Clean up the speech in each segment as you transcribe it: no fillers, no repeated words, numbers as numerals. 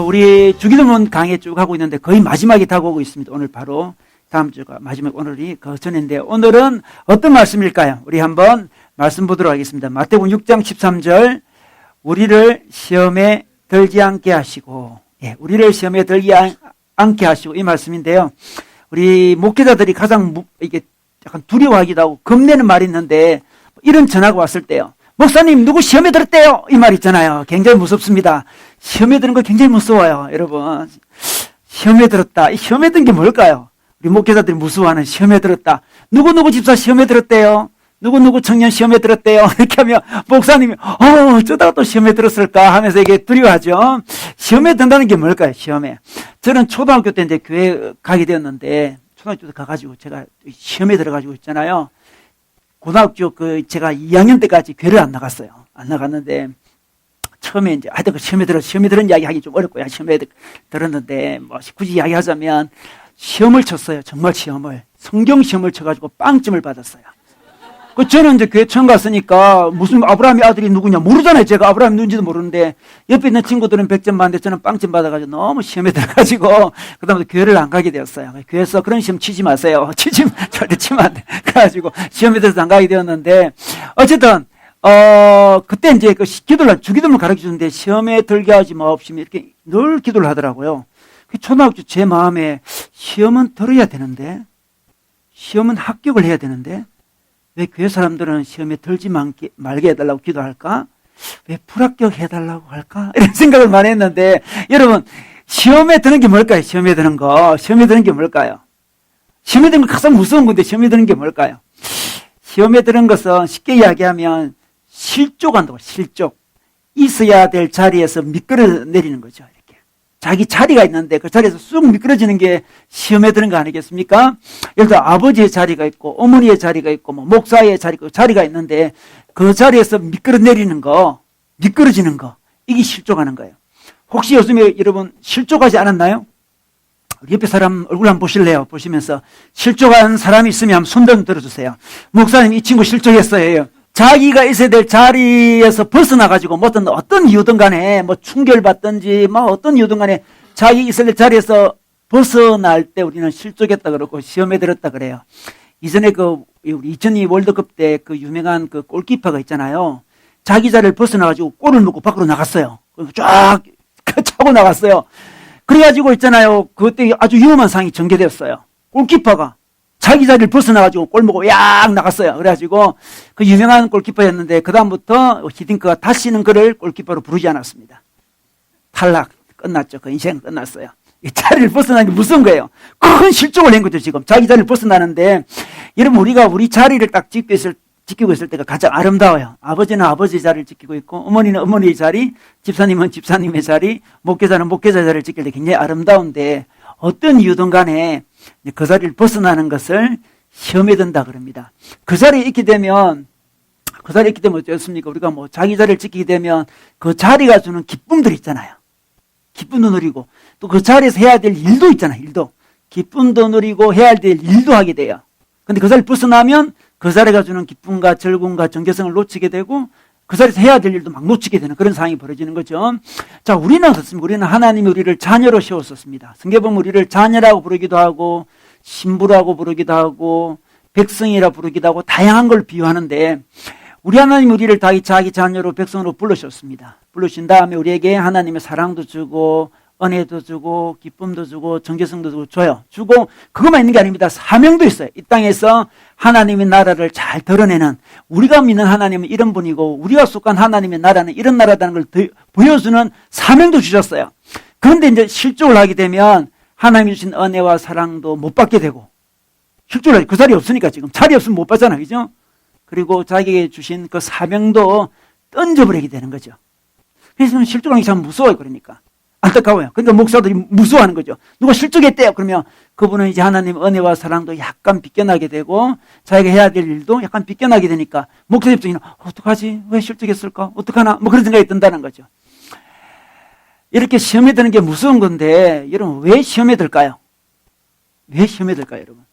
우리 주기도문 강의 쭉 하고 있는데 거의 마지막에 다가오고 있습니다. 오늘 바로 다음 주가 마지막, 오늘이 그 전인데 오늘은 어떤 말씀일까요? 우리 한번 말씀 보도록 하겠습니다. 마태복음 6장 13절, 우리를 시험에 들지 않게 하시고, 우리를 시험에 들지 않게 하시고, 이 말씀인데요. 우리 목회자들이 가장 이게 약간 두려워하기도 하고 겁내는 말이 있는데, 이런 전화가 왔을 때요. 목사님, 누구 시험에 들었대요? 이 말 있잖아요. 굉장히 무섭습니다. 시험에 드는 거 굉장히 무서워요, 여러분. 시험에 들었다. 이 시험에 든 게 뭘까요? 우리 목회자들이 무서워하는 시험에 들었다. 누구누구 집사 시험에 들었대요. 누구누구 청년 시험에 들었대요. 이렇게 하면 목사님이 어쩌다가 또 시험에 들었을까 하면서 이게 두려워하죠. 시험에 든다는 게 뭘까요? 시험에. 저는 초등학교 때 이제 교회 가게 되었는데, 초등학교 때 가가지고 제가 시험에 들어가지고 있잖아요. 고등학교 제가 2학년 때까지 교회를 안 나갔어요. 안 나갔는데, 처음에 이제 하여튼 그 시험에 들은 이야기 하기 좀 어렵고요. 시험에 들었는데, 굳이 이야기 하자면, 시험을 쳤어요. 정말 시험을. 성경 시험을 쳐가지고 빵점을 받았어요. 저는 이제 교회 처음 갔으니까 무슨 아브라함의 아들이 누구냐 모르잖아요. 제가 아브라함이 누군지도 모르는데 옆에 있는 친구들은 100점 받는데 저는 빵점 받아가지고 너무 시험에 들어가지고 그다음에 교회를 안 가게 되었어요. 교회에서 그런 시험 치지 마세요. 절대 치면 안 돼. 그래가지고 시험에 들어서 안 가게 되었는데 어쨌든 그때 이제 주기도문을 가르쳐 주는데 시험에 들게 하지 마옵시며 이렇게 늘 기도를 하더라고요. 초등학교 제 마음에 시험은 들어야 되는데 시험은 합격을 해야 되는데 왜 교회 사람들은 시험에 들지 말게 해달라고 기도할까? 왜 불합격 해달라고 할까? 이런 생각을 많이 했는데, 여러분, 시험에 드는 게 뭘까요? 시험에 드는 거. 시험에 드는 게 뭘까요? 시험에 드는 거 가장 무서운 건데, 시험에 드는 게 뭘까요? 시험에 드는 것은 쉽게 이야기하면 실족한다고, 실족. 있어야 될 자리에서 미끄러 내리는 거죠. 자기 자리가 있는데 그 자리에서 쑥 미끄러지는 게 시험에 드는 거 아니겠습니까? 예를 들어 아버지의 자리가 있고 어머니의 자리가 있고 목사의 자리가 있는데 그 자리에서 미끄러지는 거 이게 실족하는 거예요. 혹시 요즘에 여러분 실족하지 않았나요? 우리 옆에 사람 얼굴 한번 보실래요? 보시면서 실족한 사람이 있으면 한번 손 좀 들어주세요. 목사님 이 친구 실족했어요. 자기가 있어야 될 자리에서 벗어나가지고, 어떤 이유든 간에, 충결받든지, 어떤 이유든 간에, 자기 있어야 될 자리에서 벗어날 때 우리는 실족했다 그러고, 시험에 들었다 그래요. 이전에 우리 2002 월드컵 때 유명한 골키퍼가 있잖아요. 자기 자리를 벗어나가지고 골을 넣고 밖으로 나갔어요. 쫙 차고 나갔어요. 그래가지고 있잖아요. 그때 아주 위험한 상황이 전개되었어요. 골키퍼가. 자기 자리를 벗어나가지고 골 먹고 약 나갔어요. 그래가지고 그 유명한 골키퍼였는데 그다음부터 히딩크가 다시는 그를 골키퍼로 부르지 않았습니다. 탈락. 끝났죠. 그 인생 끝났어요. 이 자리를 벗어나는 게 무서운 거예요. 큰 실족을 낸 거죠, 지금. 자기 자리를 벗어나는데 여러분 우리가 우리 자리를 딱 지키고 있을 때가 가장 아름다워요. 아버지는 아버지의 자리를 지키고 있고 어머니는 어머니의 자리, 집사님은 집사님의 자리, 목회자는 목회자의 자리를 지킬 때 굉장히 아름다운데 어떤 이유든 간에 그 자리를 벗어나는 것을 시험에 든다 그럽니다. 그 자리에 있게 되면 어떻습니까? 우리가 자기 자리를 지키게 되면 그 자리가 주는 기쁨들 있잖아요. 기쁨도 누리고 또 그 자리에서 해야 될 일도 있잖아요. 일도. 기쁨도 누리고 해야 될 일도 하게 돼요. 근데 그 자리를 벗어나면 그 자리가 주는 기쁨과 즐거움과 정체성을 놓치게 되고 그 자리에서 해야 될 일도 막 놓치게 되는 그런 상황이 벌어지는 거죠. 자, 우리는 어떻습니까? 우리는 하나님이 우리를 자녀로 세웠었습니다. 성경보면 우리를 자녀라고 부르기도 하고 신부라고 부르기도 하고 백성이라 부르기도 하고 다양한 걸 비유하는데 우리 하나님이 우리를 자기 자녀로 백성으로 부르셨습니다. 부르신 다음에 우리에게 하나님의 사랑도 주고 은혜도 주고 기쁨도 주고 정체성도 주고 그것만 있는 게 아닙니다. 사명도 있어요. 이 땅에서 하나님의 나라를 잘 드러내는 우리가 믿는 하나님은 이런 분이고 우리가 속한 하나님의 나라는 이런 나라다는 걸 보여주는 사명도 주셨어요. 그런데 이제 실족을 하게 되면 하나님이 주신 은혜와 사랑도 못 받게 되고 실족을 하게 그 자리 없으니까 지금 자리 없으면 못 받잖아요. 그죠? 그리고 자기에게 주신 그 사명도 던져버리게 되는 거죠. 그래서 실족하는 게 참 무서워요. 그러니까. 안타까워요. 그러니까 목사들이 무서워하는 거죠. 누가 실족했대요. 그러면 그분은 이제 하나님 은혜와 사랑도 약간 비껴나게 되고 자기가 해야 될 일도 약간 비껴나게 되니까 목사 입장에는 어떡하지? 왜 실족했을까? 어떡하나? 그런 생각이 든다는 거죠. 이렇게 시험에 드는 게 무서운 건데 여러분 왜 시험에 들까요? 왜 시험에 들까요, 여러분?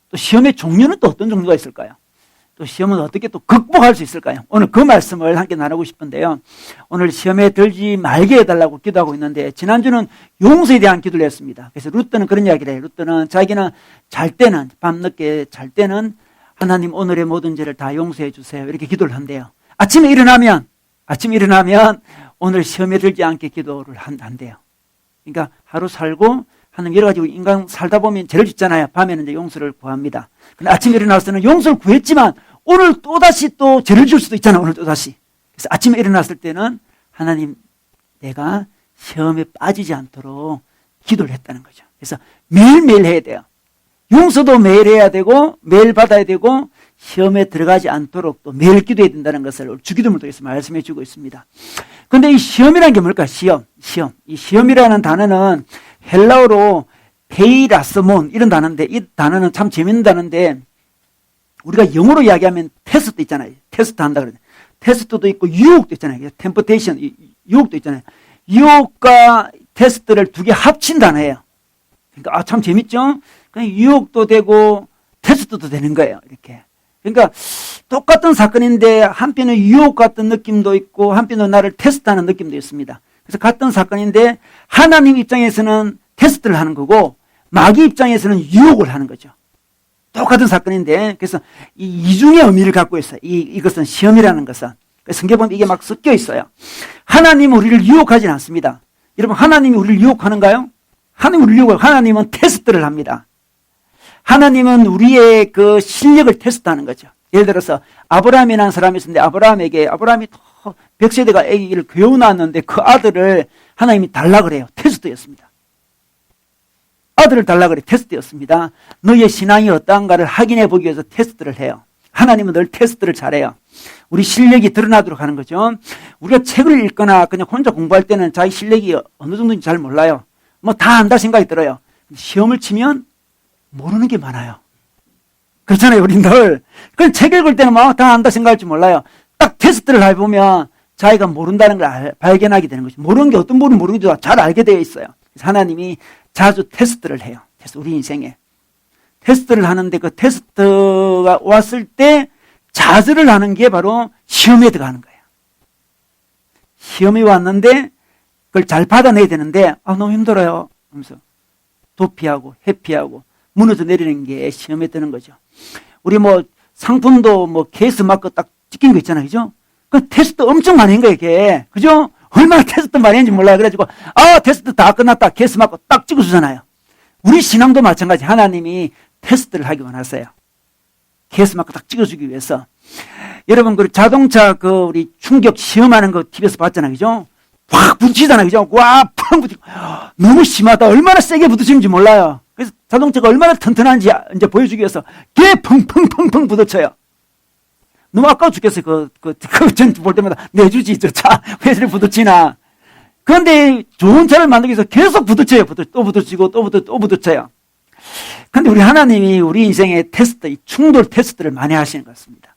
또 시험의 종류는 또 어떤 종류가 있을까요? 또 시험은 어떻게 또 극복할 수 있을까요? 오늘 그 말씀을 함께 나누고 싶은데요. 오늘 시험에 들지 말게 해달라고 기도하고 있는데, 지난주는 용서에 대한 기도를 했습니다. 그래서 루트는 그런 이야기를 해요. 루트는 자기는 잘 때는, 밤늦게 잘 때는 하나님 오늘의 모든 죄를 다 용서해 주세요, 이렇게 기도를 한대요. 아침에 일어나면 오늘 시험에 들지 않게 기도를 한대요. 그러니까 하루 살고 하는 여러 가지 인간 살다 보면 죄를 짓잖아요. 밤에는 이제 용서를 구합니다. 근데 아침에 일어나서는 용서를 구했지만 오늘 또다시 또 죄를 질 수도 있잖아요. 오늘 또다시. 그래서 아침에 일어났을 때는 하나님, 내가 시험에 빠지지 않도록 기도를 했다는 거죠. 그래서 매일매일 해야 돼요. 용서도 매일 해야 되고 매일 받아야 되고 시험에 들어가지 않도록 또 매일 기도해야 된다는 것을 주기도문을 통해서 말씀해 주고 있습니다. 그런데 이 시험이라는 게 뭘까? 시험. 이 시험이라는 단어는 헬라어로 페이라스몬 이런 단어인데, 이 단어는 참 재밌는 단어인데, 우리가 영어로 이야기하면 테스트 있잖아요. 테스트 한다 그러죠. 테스트도 있고 유혹도 있잖아요. 템퍼테이션, 유혹도 있잖아요. 유혹과 테스트를 두 개 합친 단어예요. 그러니까 참 재밌죠? 그냥 유혹도 되고 테스트도 되는 거예요. 이렇게. 그러니까 똑같은 사건인데 한편은 유혹 같은 느낌도 있고 한편은 나를 테스트하는 느낌도 있습니다. 그래서 같은 사건인데 하나님 입장에서는 테스트를 하는 거고 마귀 입장에서는 유혹을 하는 거죠. 똑같은 사건인데, 그래서 이 이중의 의미를 갖고 있어요. 이것은 시험이라는 것은. 성경에 보면 이게 막 섞여 있어요. 하나님은 우리를 유혹하지는 않습니다. 여러분, 하나님이 우리를 유혹하는가요? 하나님은 테스트를 합니다. 하나님은 우리의 그 실력을 테스트하는 거죠. 예를 들어서 아브라함이라는 사람이 있었는데, 아브라함이 100세대가 아기를 교훈 낳았는데 그 아들을 하나님이 달라 그래요. 테스트였습니다. 아들을 달라 그래. 테스트였습니다. 너의 신앙이 어떠한가를 확인해 보기 위해서 테스트를 해요. 하나님은 늘 테스트를 잘해요. 우리 실력이 드러나도록 하는 거죠. 우리가 책을 읽거나 그냥 혼자 공부할 때는 자기 실력이 어느 정도인지 잘 몰라요. 뭐 다 안다 생각이 들어요. 시험을 치면 모르는 게 많아요. 그렇잖아요. 우리 늘. 그럼 책 읽을 때는 뭐 다 안다 생각할지 몰라요. 딱 테스트를 해보면 자기가 모른다는 걸 발견하게 되는 거죠. 모르는 게 어떤 부분은 모르기도 잘 알게 되어 있어요. 그래서 하나님이 자주 테스트를 해요. 우리 인생에. 테스트를 하는데 그 테스트가 왔을 때 자제를 하는 게 바로 시험에 들어가는 거예요. 시험이 왔는데 그걸 잘 받아내야 되는데 너무 힘들어요 하면서 도피하고 회피하고 무너져 내리는 게 시험에 드는 거죠. 우리 뭐 상품도 뭐 케이스 마크 딱 찍힌 거 있잖아요. 그죠? 그 테스트 엄청 많이 한 거예요. 이게. 그죠? 얼마나 테스트 많이 했는지 몰라요. 그래가지고 테스트 다 끝났다. 케이스 마크 딱 찍어주잖아요. 우리 신앙도 마찬가지. 하나님이 테스트를 하기 원하세요. 케이스 마크 딱 찍어주기 위해서. 여러분 그 자동차 우리 충격 시험하는 거 TV에서 봤잖아요. 그죠? 확 부딪히잖아요. 그죠? 와, 펑 부딪히고. 너무 심하다. 얼마나 세게 부딪히는지 몰라요. 그래서 자동차가 얼마나 튼튼한지 이제 보여주기 위해서 개 펑펑펑펑 부딪혀요. 너무 아까워 죽겠어요. 전 볼 때마다 내주지, 저 차. 왜 저리 부딪히나. 그런데 좋은 차를 만들기 위해서 계속 부딪혀요. 또 부딪히고 또 부딪혀요. 근데 우리 하나님이 우리 인생의 테스트, 이 충돌 테스트를 많이 하시는 것 같습니다.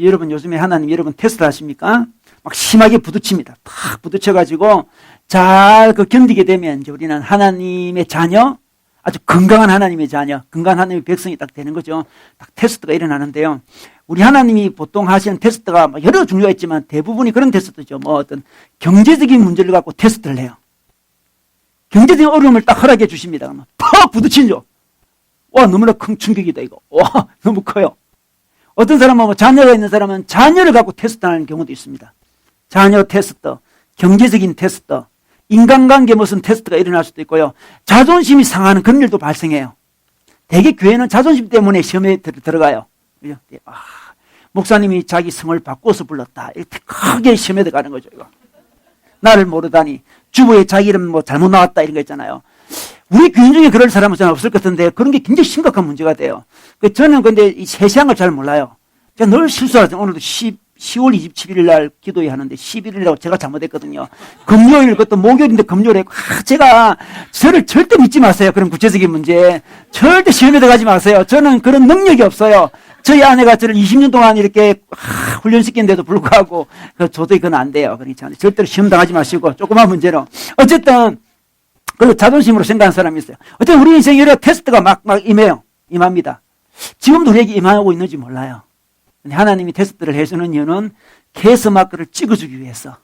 여러분 요즘에 하나님 여러분 테스트 하십니까? 막 심하게 부딪힙니다. 탁 부딪혀가지고 잘 견디게 되면 이제 우리는 하나님의 자녀, 아주 건강한 하나님의 자녀, 건강한 하나님의 백성이 딱 되는 거죠. 딱 테스트가 일어나는데요. 우리 하나님이 보통 하시는 테스트가 여러 종류가 있지만 대부분이 그런 테스트죠. 뭐 어떤 경제적인 문제를 갖고 테스트를 해요. 경제적인 어려움을 딱 허락해 주십니다. 그러면 퍽 부딪히죠. 와, 너무나 큰 충격이다, 이거. 와, 너무 커요. 어떤 사람은 뭐 자녀가 있는 사람은 자녀를 갖고 테스트하는 경우도 있습니다. 자녀 테스트, 경제적인 테스트, 인간관계 무슨 테스트가 일어날 수도 있고요. 자존심이 상하는 그런 일도 발생해요. 대개 교회는 자존심 때문에 시험에 들어가요. 목사님이 자기 성을 바꿔서 불렀다. 이렇게 크게 시험에 들어가는 거죠, 이거. 나를 모르다니. 주부의 자기 이름 뭐 잘못 나왔다, 이런 거 있잖아요. 우리 교인 중에 그럴 사람은 잘 없을 것 같은데 그런 게 굉장히 심각한 문제가 돼요. 저는 근데 이 세세한 걸 잘 몰라요. 제가 늘 실수하죠. 오늘도 10월 27일 날 기도회 하는데 11일이라고 제가 잘못했거든요. 금요일, 그것도 목요일인데 금요일에 했고, 제가 저를 절대 믿지 마세요. 그런 구체적인 문제. 절대 시험에 들어가지 마세요. 저는 그런 능력이 없어요. 저희 아내가 저를 20년 동안 이렇게 훈련시키는데도 불구하고 도저히 그건 안 돼요. 그러니까 절대로 시험 당하지 마시고 조그만 문제로. 어쨌든 그 자존심으로 생각하는 사람이 있어요. 어쨌든 우리 인생에 여러 테스트가 막 임합니다. 지금도 우리에게 임하고 있는지 몰라요. 근데 하나님이 테스트를 해주는 이유는 캐스마크를 찍어주기 위해서.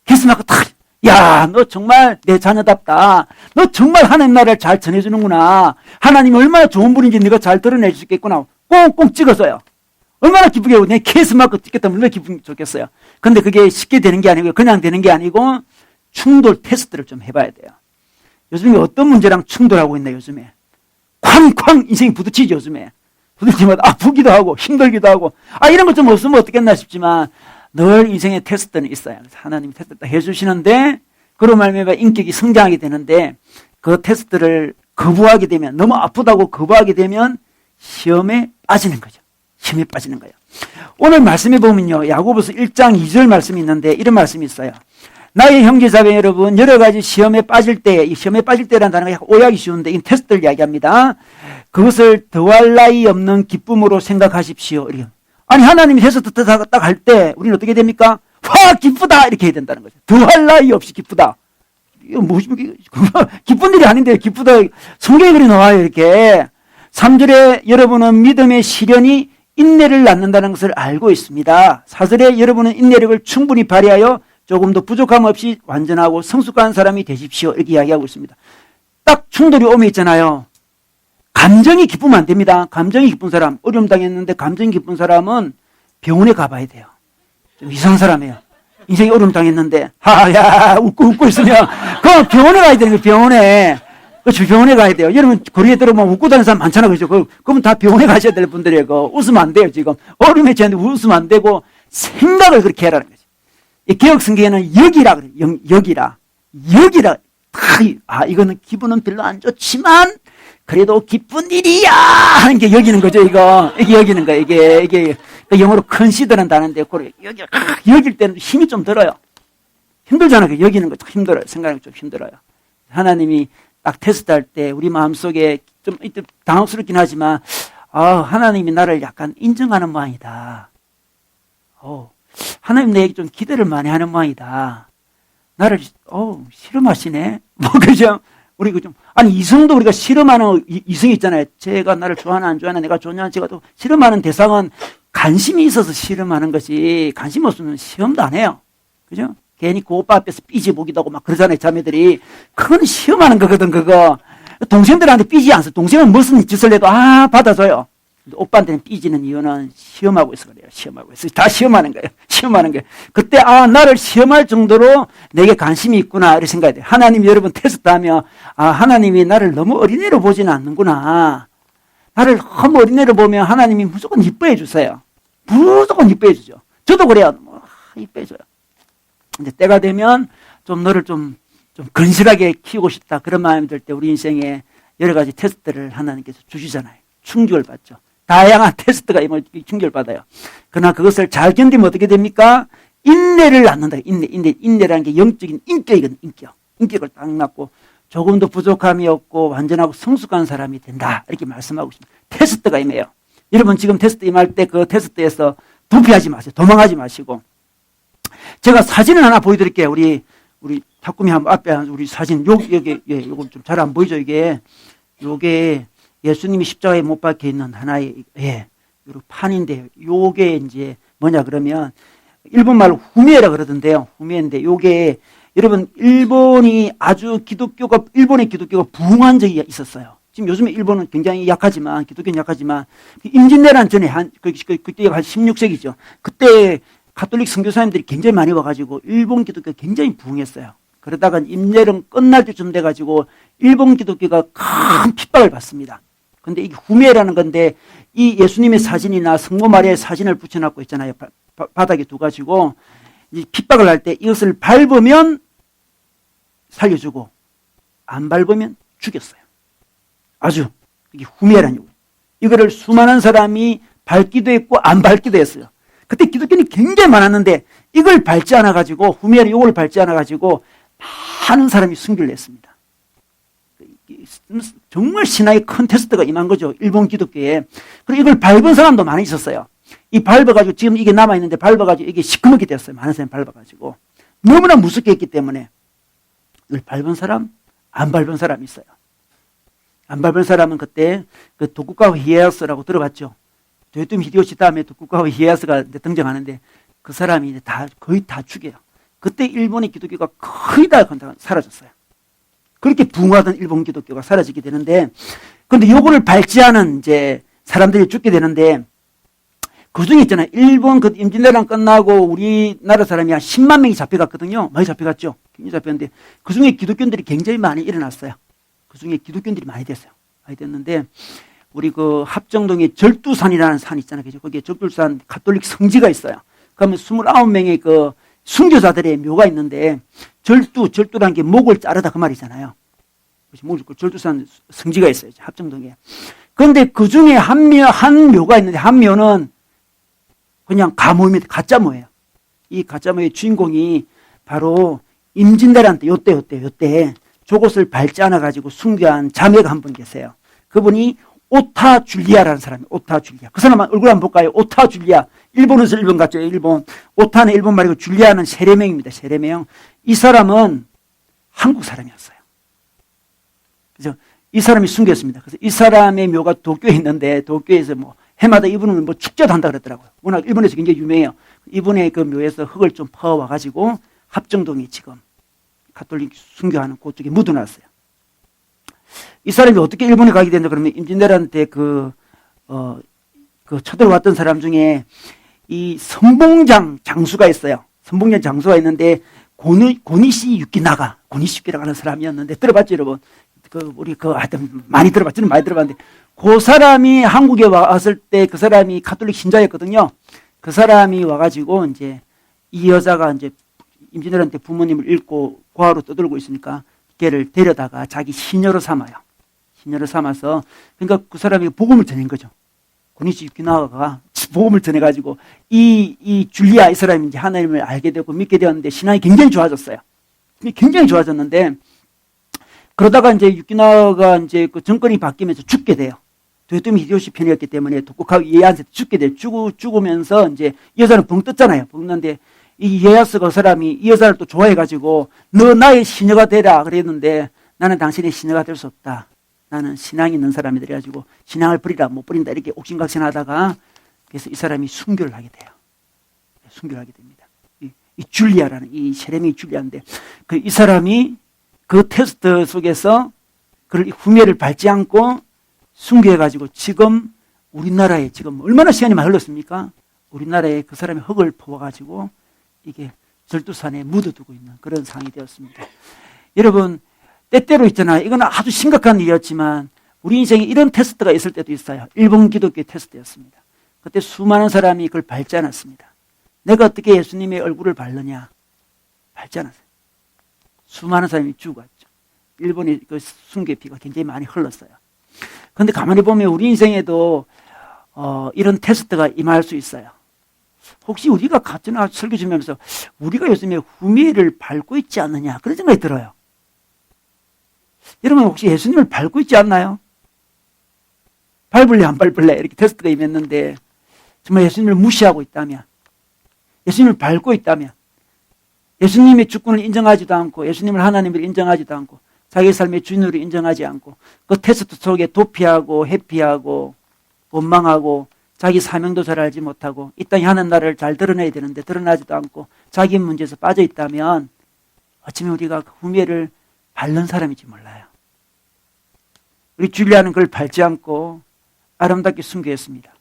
캐스마크 탁! 야, 너 정말 내 자녀답다. 너 정말 하나님 나라를 잘 전해주는구나. 하나님이 얼마나 좋은 분인지 네가 잘 드러낼 수 있겠구나. 꽁꽁 찍어서요. 얼마나 기쁘게 하고 내 캐스마크 찍겠다면 얼마나 기분 좋겠어요. 근데 그게 쉽게 되는 게 아니고 그냥 되는 게 아니고 충돌 테스트를 좀 해봐야 돼요. 요즘에 어떤 문제랑 충돌하고 있나 요즘에. 쾅쾅 인생이 부딪히죠 요즘에. 부딪히면 아프기도 하고 힘들기도 하고 이런 것 좀 없으면 어떻겠나 싶지만 늘 인생의 테스트는 있어요. 그래서 하나님이 테스트 해주시는데 그로 말미암아 인격이 성장하게 되는데 그 테스트를 거부하게 되면 너무 아프다고 거부하게 되면 시험에 빠지는 거죠. 시험에 빠지는 거예요. 오늘 말씀해 보면요. 야고보서 1장 2절 말씀이 있는데 이런 말씀이 있어요. 나의 형제자매 여러분 여러 가지 시험에 빠질 때 이 시험에 빠질 때라는 단어가 약간 오해하기 쉬운데 이 테스트를 이야기합니다. 그것을 더할 나위 없는 기쁨으로 생각하십시오. 이렇게. 아니 하나님이 테스트 딱 할 때 우리는 어떻게 됩니까? 와 기쁘다 이렇게 해야 된다는 거죠. 더할 나위 없이 기쁘다. 이거 무엇입니까? 기쁜 일이 아닌데 기쁘다. 성경에 그리 나와요 이렇게. 3절에 여러분은 믿음의 시련이 인내를 낳는다는 것을 알고 있습니다. 4절에 여러분은 인내력을 충분히 발휘하여 조금도 부족함 없이 완전하고 성숙한 사람이 되십시오. 이렇게 이야기하고 있습니다. 딱 충돌이 오면 있잖아요. 감정이 기쁘면 안 됩니다. 감정이 기쁜 사람, 어려움 당했는데 감정이 기쁜 사람은 병원에 가봐야 돼요. 좀 이상한 사람이에요. 인생이 어려움 당했는데, 웃고 있으면, 그 병원에 가야 되는 거예요, 병원에. 그렇죠, 병원에 가야 돼요. 여러분, 거리에 들어오면 웃고 다니는 사람 많잖아, 그죠? 그러면 다 병원에 가셔야 될 분들이에요. 웃으면 안 돼요, 지금. 어려움에 처했는데 웃으면 안 되고, 생각을 그렇게 해라는 거죠. 이 개혁 성경에는 여기라 그래요. 여기라. 이거는 기분은 별로 안 좋지만, 그래도 기쁜 일이야! 하는 게 여기는 거죠, 이거. 이게 여기는 거예요, 이게. 영어로 컨시더는 다는데, 여길 때는 힘이 좀 들어요. 힘들잖아요. 여기는 거 좀 힘들어요. 생각하기 좀 힘들어요. 하나님이 딱 테스트할 때 우리 마음속에 좀 당황스럽긴 하지만, 하나님이 나를 약간 인정하는 모양이다. 하나님 내게 좀 기대를 많이 하는 모양이다. 나를, 실험하시네? 그죠? 우리 이성도 우리가 실험하는 이성이 있잖아요. 제가 나를 좋아하나 안 좋아하나 내가 좋냐 제가 또 실험하는 대상은 관심이 있어서 실험하는 것이 관심 없으면 시험도 안 해요. 그죠? 괜히 그 오빠 앞에서 삐지 보기도 하고 막 그러잖아요. 자매들이. 그건 시험하는 거거든, 그거. 동생들한테 삐지 않아요. 동생은 무슨 짓을 해도 받아줘요. 오빠한테는 삐지는 이유는 시험하고 있어 그래요. 시험하고 있어. 다 시험하는 거예요. 시험하는 거예요. 그때 나를 시험할 정도로 내게 관심이 있구나 이렇게 생각해야 돼요. 하나님 여러분 테스트하면 하나님이 나를 너무 어린애로 보지는 않는구나. 나를 너무 어린애로 보면 하나님이 무조건 이뻐해 주세요. 무조건 이뻐해 주죠. 저도 그래요. 이뻐해 줘요. 근데 때가 되면 좀 너를 좀 건실하게 키우고 싶다 그런 마음이 들 때 우리 인생에 여러 가지 테스트를 하나님께서 주시잖아요. 충격을 받죠. 다양한 테스트가 충격을 받아요. 그러나 그것을 잘 견디면 어떻게 됩니까? 인내를 낳는다. 인내라는 게 영적인 인격이거든, 인격을 딱 낳고 조금도 부족함이 없고 완전하고 성숙한 사람이 된다. 이렇게 말씀하고 있습니다. 테스트가 임해요. 여러분 지금 테스트 임할 때 그 테스트에서 도피하지 마세요. 도망하지 마시고. 제가 사진을 하나 보여드릴게요. 우리 탁구미 앞에 우리 사진, 요거 좀 잘 안 보이죠, 요게 예수님이 십자가에 못 박혀 있는 하나의, 판인데, 요게 이제 뭐냐 그러면, 일본말로 후미에라 그러던데요. 후미에인데, 요게, 여러분, 일본의 기독교가 부흥한 적이 있었어요. 지금 요즘에 일본은 굉장히 약하지만, 기독교는 약하지만, 임진왜란 전에 그때가 한 16세기죠. 그때 가톨릭 선교사님들이 굉장히 많이 와가지고, 일본 기독교가 굉장히 부흥했어요. 그러다가 임진왜란 끝날 때쯤 돼가지고, 일본 기독교가 큰 핍박을 받습니다. 근데 이게 후미에라는 건데 이 예수님의 사진이나 성모 마리아의 사진을 붙여놨고 있잖아요. 바닥에 두가지고 핍박을 할 때 이것을 밟으면 살려주고 안 밟으면 죽였어요. 아주 이게 후미에라는 거예요. 이거를 수많은 사람이 밟기도 했고 안 밟기도 했어요. 그때 기독교인이 굉장히 많았는데 이걸 밟지 않아가지고 후미에라 이걸 밟지 않아가지고 많은 사람이 순교를 했습니다. 정말 신화의 큰 테스트가 임한 거죠. 일본 기독교에. 그리고 이걸 밟은 사람도 많이 있었어요. 이 밟아가지고 지금 이게 남아있는데 밟아가지고 이게 시커멓게 됐어요. 많은 사람이 밟아가지고. 너무나 무섭게 했기 때문에 이걸 밟은 사람, 안 밟은 사람이 있어요. 안 밟은 사람은 그때 그 도쿠가와 히에야스라고 들어봤죠. 도요토미 히데요시 다음에 토쿠가와 이에야스가 등장하는데 그 사람이 이제 거의 다 죽여요. 그때 일본의 기독교가 거의 다 사라졌어요. 그렇게 붕괴하던 일본 기독교가 사라지게 되는데, 그런데 요거를 밟지않은 이제 사람들이 죽게 되는데, 그 중에 있잖아요. 일본 그 임진왜란 끝나고 우리나라 사람이 한 10만 명이 잡혀갔거든요. 많이 잡혀갔죠. 굉장히 잡혔는데, 그 중에 기독교인들이 굉장히 많이 일어났어요. 그 중에 기독교인들이 많이 됐어요. 많이 됐는데, 우리 그 합정동에 절두산이라는 산 있잖아요. 그죠? 거기에 절두산 가톨릭 성지가 있어요. 그러면 29명의 그 순교자들의 묘가 있는데, 절두라는 게 목을 자르다 그 말이잖아요. 절두산 성지가 있어요. 합정동에. 그런데 그 중에 한 묘가 있는데, 한 묘는 그냥 가모입니다. 가짜모예요. 이 가짜모의 주인공이 바로 임진왜란 때, 요때 저곳을 밟지 않아가지고 순교한 자매가 한 분 계세요. 그분이 오타 줄리아라는 사람이에요. 오타 줄리아. 그 사람 얼굴 한번 볼까요? 오타 줄리아. 일본에서 일본 갔죠. 일본. 오타는 일본 말이고 줄리아는 세례명입니다. 세례명. 이 사람은 한국 사람이었어요. 그래서 이 사람이 순교했습니다. 그래서 이 사람의 묘가 도쿄에 있는데 도쿄에서 뭐 해마다 이분은 뭐 축제도 한다 그랬더라고요. 워낙 일본에서 굉장히 유명해요. 이분의 그 묘에서 흙을 좀 퍼와가지고 합정동이 지금 가톨릭 순교하는 그쪽에 묻어놨어요. 이 사람이 어떻게 일본에 가게 됐나 그러면 임진왜란 때 그 쳐들어왔던 사람 중에 이 선봉장 장수가 있어요. 선봉장 장수가 있는데 고니시 유키나가라고 하는 사람이었는데 들어봤죠, 여러분? 하여튼 많이 들어봤죠. 저는 많이 들어봤는데 그 사람이 한국에 왔을 때 그 사람이 가톨릭 신자였거든요. 그 사람이 와가지고 이제 이 여자가 이제 임진왜란 때 부모님을 잃고 고아로 떠들고 있으니까 걔를 데려다가 자기 시녀로 삼아요. 시녀로 삼아서 그러니까 그 사람이 복음을 전한 거죠. 고니시 유키나가가 복음을 전해가지고 이 줄리아 이 사람이 이제 하나님을 알게 되고 믿게 되었는데 신앙이 굉장히 좋아졌어요. 굉장히 좋아졌는데 그러다가 이제 유키나가가 이제 그 정권이 바뀌면서 죽게 돼요. 도요토미 히데요시 편이었기 때문에 토쿠가와 이에야스한테 죽게 돼요. 죽으면서 이제 이 여자는 벙 떴잖아요. 벙 떴는데 이 이에야스가 그 사람이 이 여자를 또 좋아해가지고 너 나의 시녀가 되라 그랬는데 나는 당신의 시녀가 될 수 없다. 나는 신앙이 있는 사람이 돼가지고 신앙을 버리라 못 버린다 이렇게 옥신각신하다가 그래서 이 사람이 순교를 하게 돼요. 순교를 하게 됩니다. 이 줄리아라는 이 세례명이 줄리아인데 이 사람이 그 테스트 속에서 그를 후회를 밟지 않고 순교해가지고 지금 우리나라에 지금 얼마나 시간이 많이 흘렀습니까? 우리나라에 그 사람의 흙을 퍼와가지고 이게 절두산에 묻어두고 있는 그런 상황이 되었습니다. 여러분 때때로 있잖아요. 이건 아주 심각한 일이었지만 우리 인생에 이런 테스트가 있을 때도 있어요. 일본 기독교의 테스트였습니다. 그때 수많은 사람이 그걸 밟지 않았습니다. 내가 어떻게 예수님의 얼굴을 밟느냐? 밟지 않았어요. 수많은 사람이 죽었죠. 일본의 그 순교의 피가 굉장히 많이 흘렀어요. 그런데 가만히 보면 우리 인생에도 이런 테스트가 임할 수 있어요. 혹시 우리가 같은 설교 주면서 우리가 요즘에 후미를 밟고 있지 않느냐 그런 생각이 들어요. 여러분 혹시 예수님을 밟고 있지 않나요? 밟을래 안 밟을래 이렇게 테스트가 임했는데 정말 예수님을 무시하고 있다면 예수님을 밟고 있다면 예수님의 주권을 인정하지도 않고 예수님을 하나님을 인정하지도 않고 자기 삶의 주인으로 인정하지 않고 그 테스트 속에 도피하고 회피하고 원망하고 자기 사명도 잘 알지 못하고 이 땅에 하는 나를 잘 드러내야 되는데 드러나지도 않고 자기 문제에서 빠져 있다면 어쩌면 우리가 그 후회를 밟는 사람인지 몰라요. 우리 줄리아는 그걸 밟지 않고 아름답게 순교했습니다.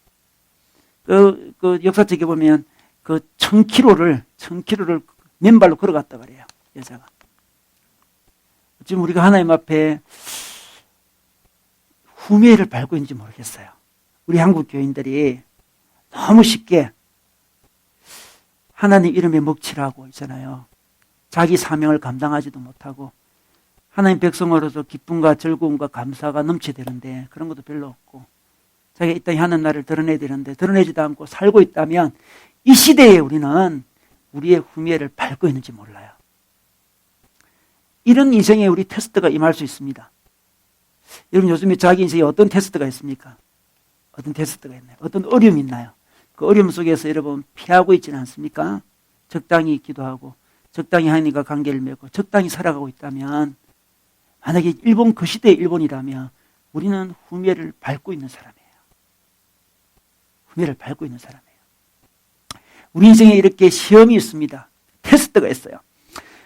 그 역사책에 보면 그 1000km를 맨발로 걸어갔다 그래요. 여자가. 지금 우리가 하나님 앞에 후회를 밟고 있는지 모르겠어요. 우리 한국 교인들이 너무 쉽게 하나님 이름에 먹칠하고 있잖아요. 자기 사명을 감당하지도 못하고 하나님 백성으로서 기쁨과 즐거움과 감사가 넘치되는데 그런 것도 별로 없고 자기가 이 땅에 하는 날을 드러내야 되는데 드러내지도 않고 살고 있다면 이 시대에 우리는 우리의 후회를 밟고 있는지 몰라요. 이런 인생에 우리 테스트가 임할 수 있습니다. 여러분 요즘에 자기 인생에 어떤 테스트가 있습니까? 어떤 테스트가 있나요? 어떤 어려움이 있나요? 그 어려움 속에서 여러분 피하고 있지는 않습니까? 적당히 기도하고 적당히 하나님과 관계를 맺고 적당히 살아가고 있다면 만약에 일본 그 시대의 일본이라면 우리는 후회를 밟고 있는 사람이에요. 흠회를 밟고 있는 사람이에요. 우리 인생에 이렇게 시험이 있습니다. 테스트가 있어요.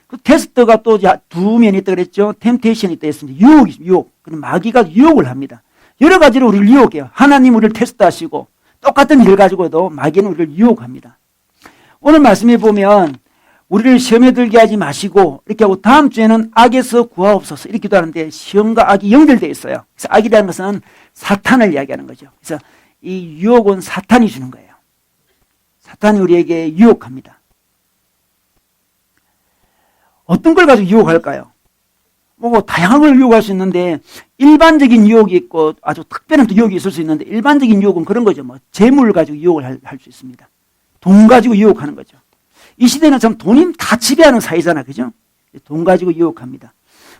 그 테스트가 또 두 면이 있다 그랬죠. 템테이션이 있다 했습니다. 유혹. 그럼 마귀가 유혹을 합니다. 여러 가지로 우리를 유혹해요. 하나님 우리를 테스트하시고 똑같은 일을 가지고도 마귀는 우리를 유혹합니다. 오늘 말씀에 보면 우리를 시험에 들게 하지 마시고 이렇게 하고 다음 주에는 악에서 구하옵소서 이렇게 기도하는데 시험과 악이 연결되어 있어요. 그래서 악이라는 것은 사탄을 이야기하는 거죠. 그래서 이 유혹은 사탄이 주는 거예요. 사탄이 우리에게 유혹합니다. 어떤 걸 가지고 유혹할까요? 뭐 다양한 걸 유혹할 수 있는데 일반적인 유혹이 있고 아주 특별한 유혹이 있을 수 있는데 일반적인 유혹은 그런 거죠. 뭐 재물 가지고 유혹을 할 수 있습니다. 돈 가지고 유혹하는 거죠. 이 시대는 참 돈이 다 지배하는 사회잖아. 그죠? 돈 가지고 유혹합니다.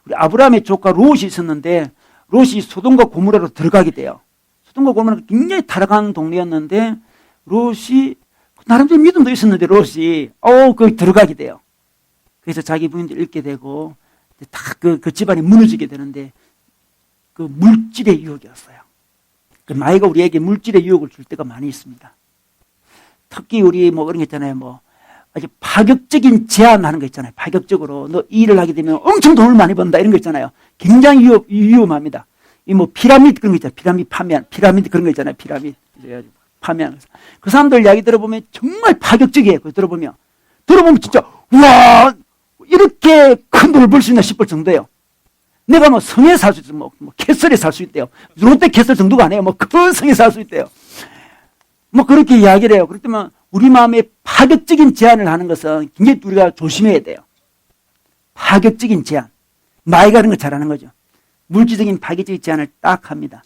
우리 아브라함의 조카 롯이 있었는데 롯이 소돔과 고모라로 들어가게 돼요. 소돔과 고모라가 굉장히 타락한 동네였는데 롯이 나름대로 믿음도 있었는데 롯이 거기 들어가게 돼요. 그래서 자기 부인들 잃게 되고 다 그 집안이 무너지게 되는데 그 물질의 유혹이었어요. 그 마귀가 우리에게 물질의 유혹을 줄 때가 많이 있습니다. 특히 우리 뭐 그런 게 있잖아요. 뭐 아주 파격적인 제안하는 거 있잖아요. 파격적으로 너 이 일을 하게 되면 엄청 돈을 많이 번다 이런 거 있잖아요. 굉장히 위험합니다. 이 뭐 피라미드 그런 거 있잖아요. 피라미드 그런 거 있잖아요. 피라미드 파면 그 사람들 이야기 들어보면 정말 파격적이에요. 그거 들어보면 진짜 우와 이렇게 큰 돈을 벌 수 있나 싶을 정도예요. 내가 뭐 성에 살 수 있어, 뭐 캐슬에 살 수 있대요. 롯데 캐슬 정도가 아니에요. 뭐 큰 성에 살 수 있대요. 뭐 그렇게 이야기를 해요. 그렇기 때문에 우리 마음에 파격적인 제안을 하는 것은 굉장히 우리가 조심해야 돼요. 파격적인 제안. 마귀가 그런 거 잘하는 거죠. 물질적인 파격적인 제안을 딱 합니다.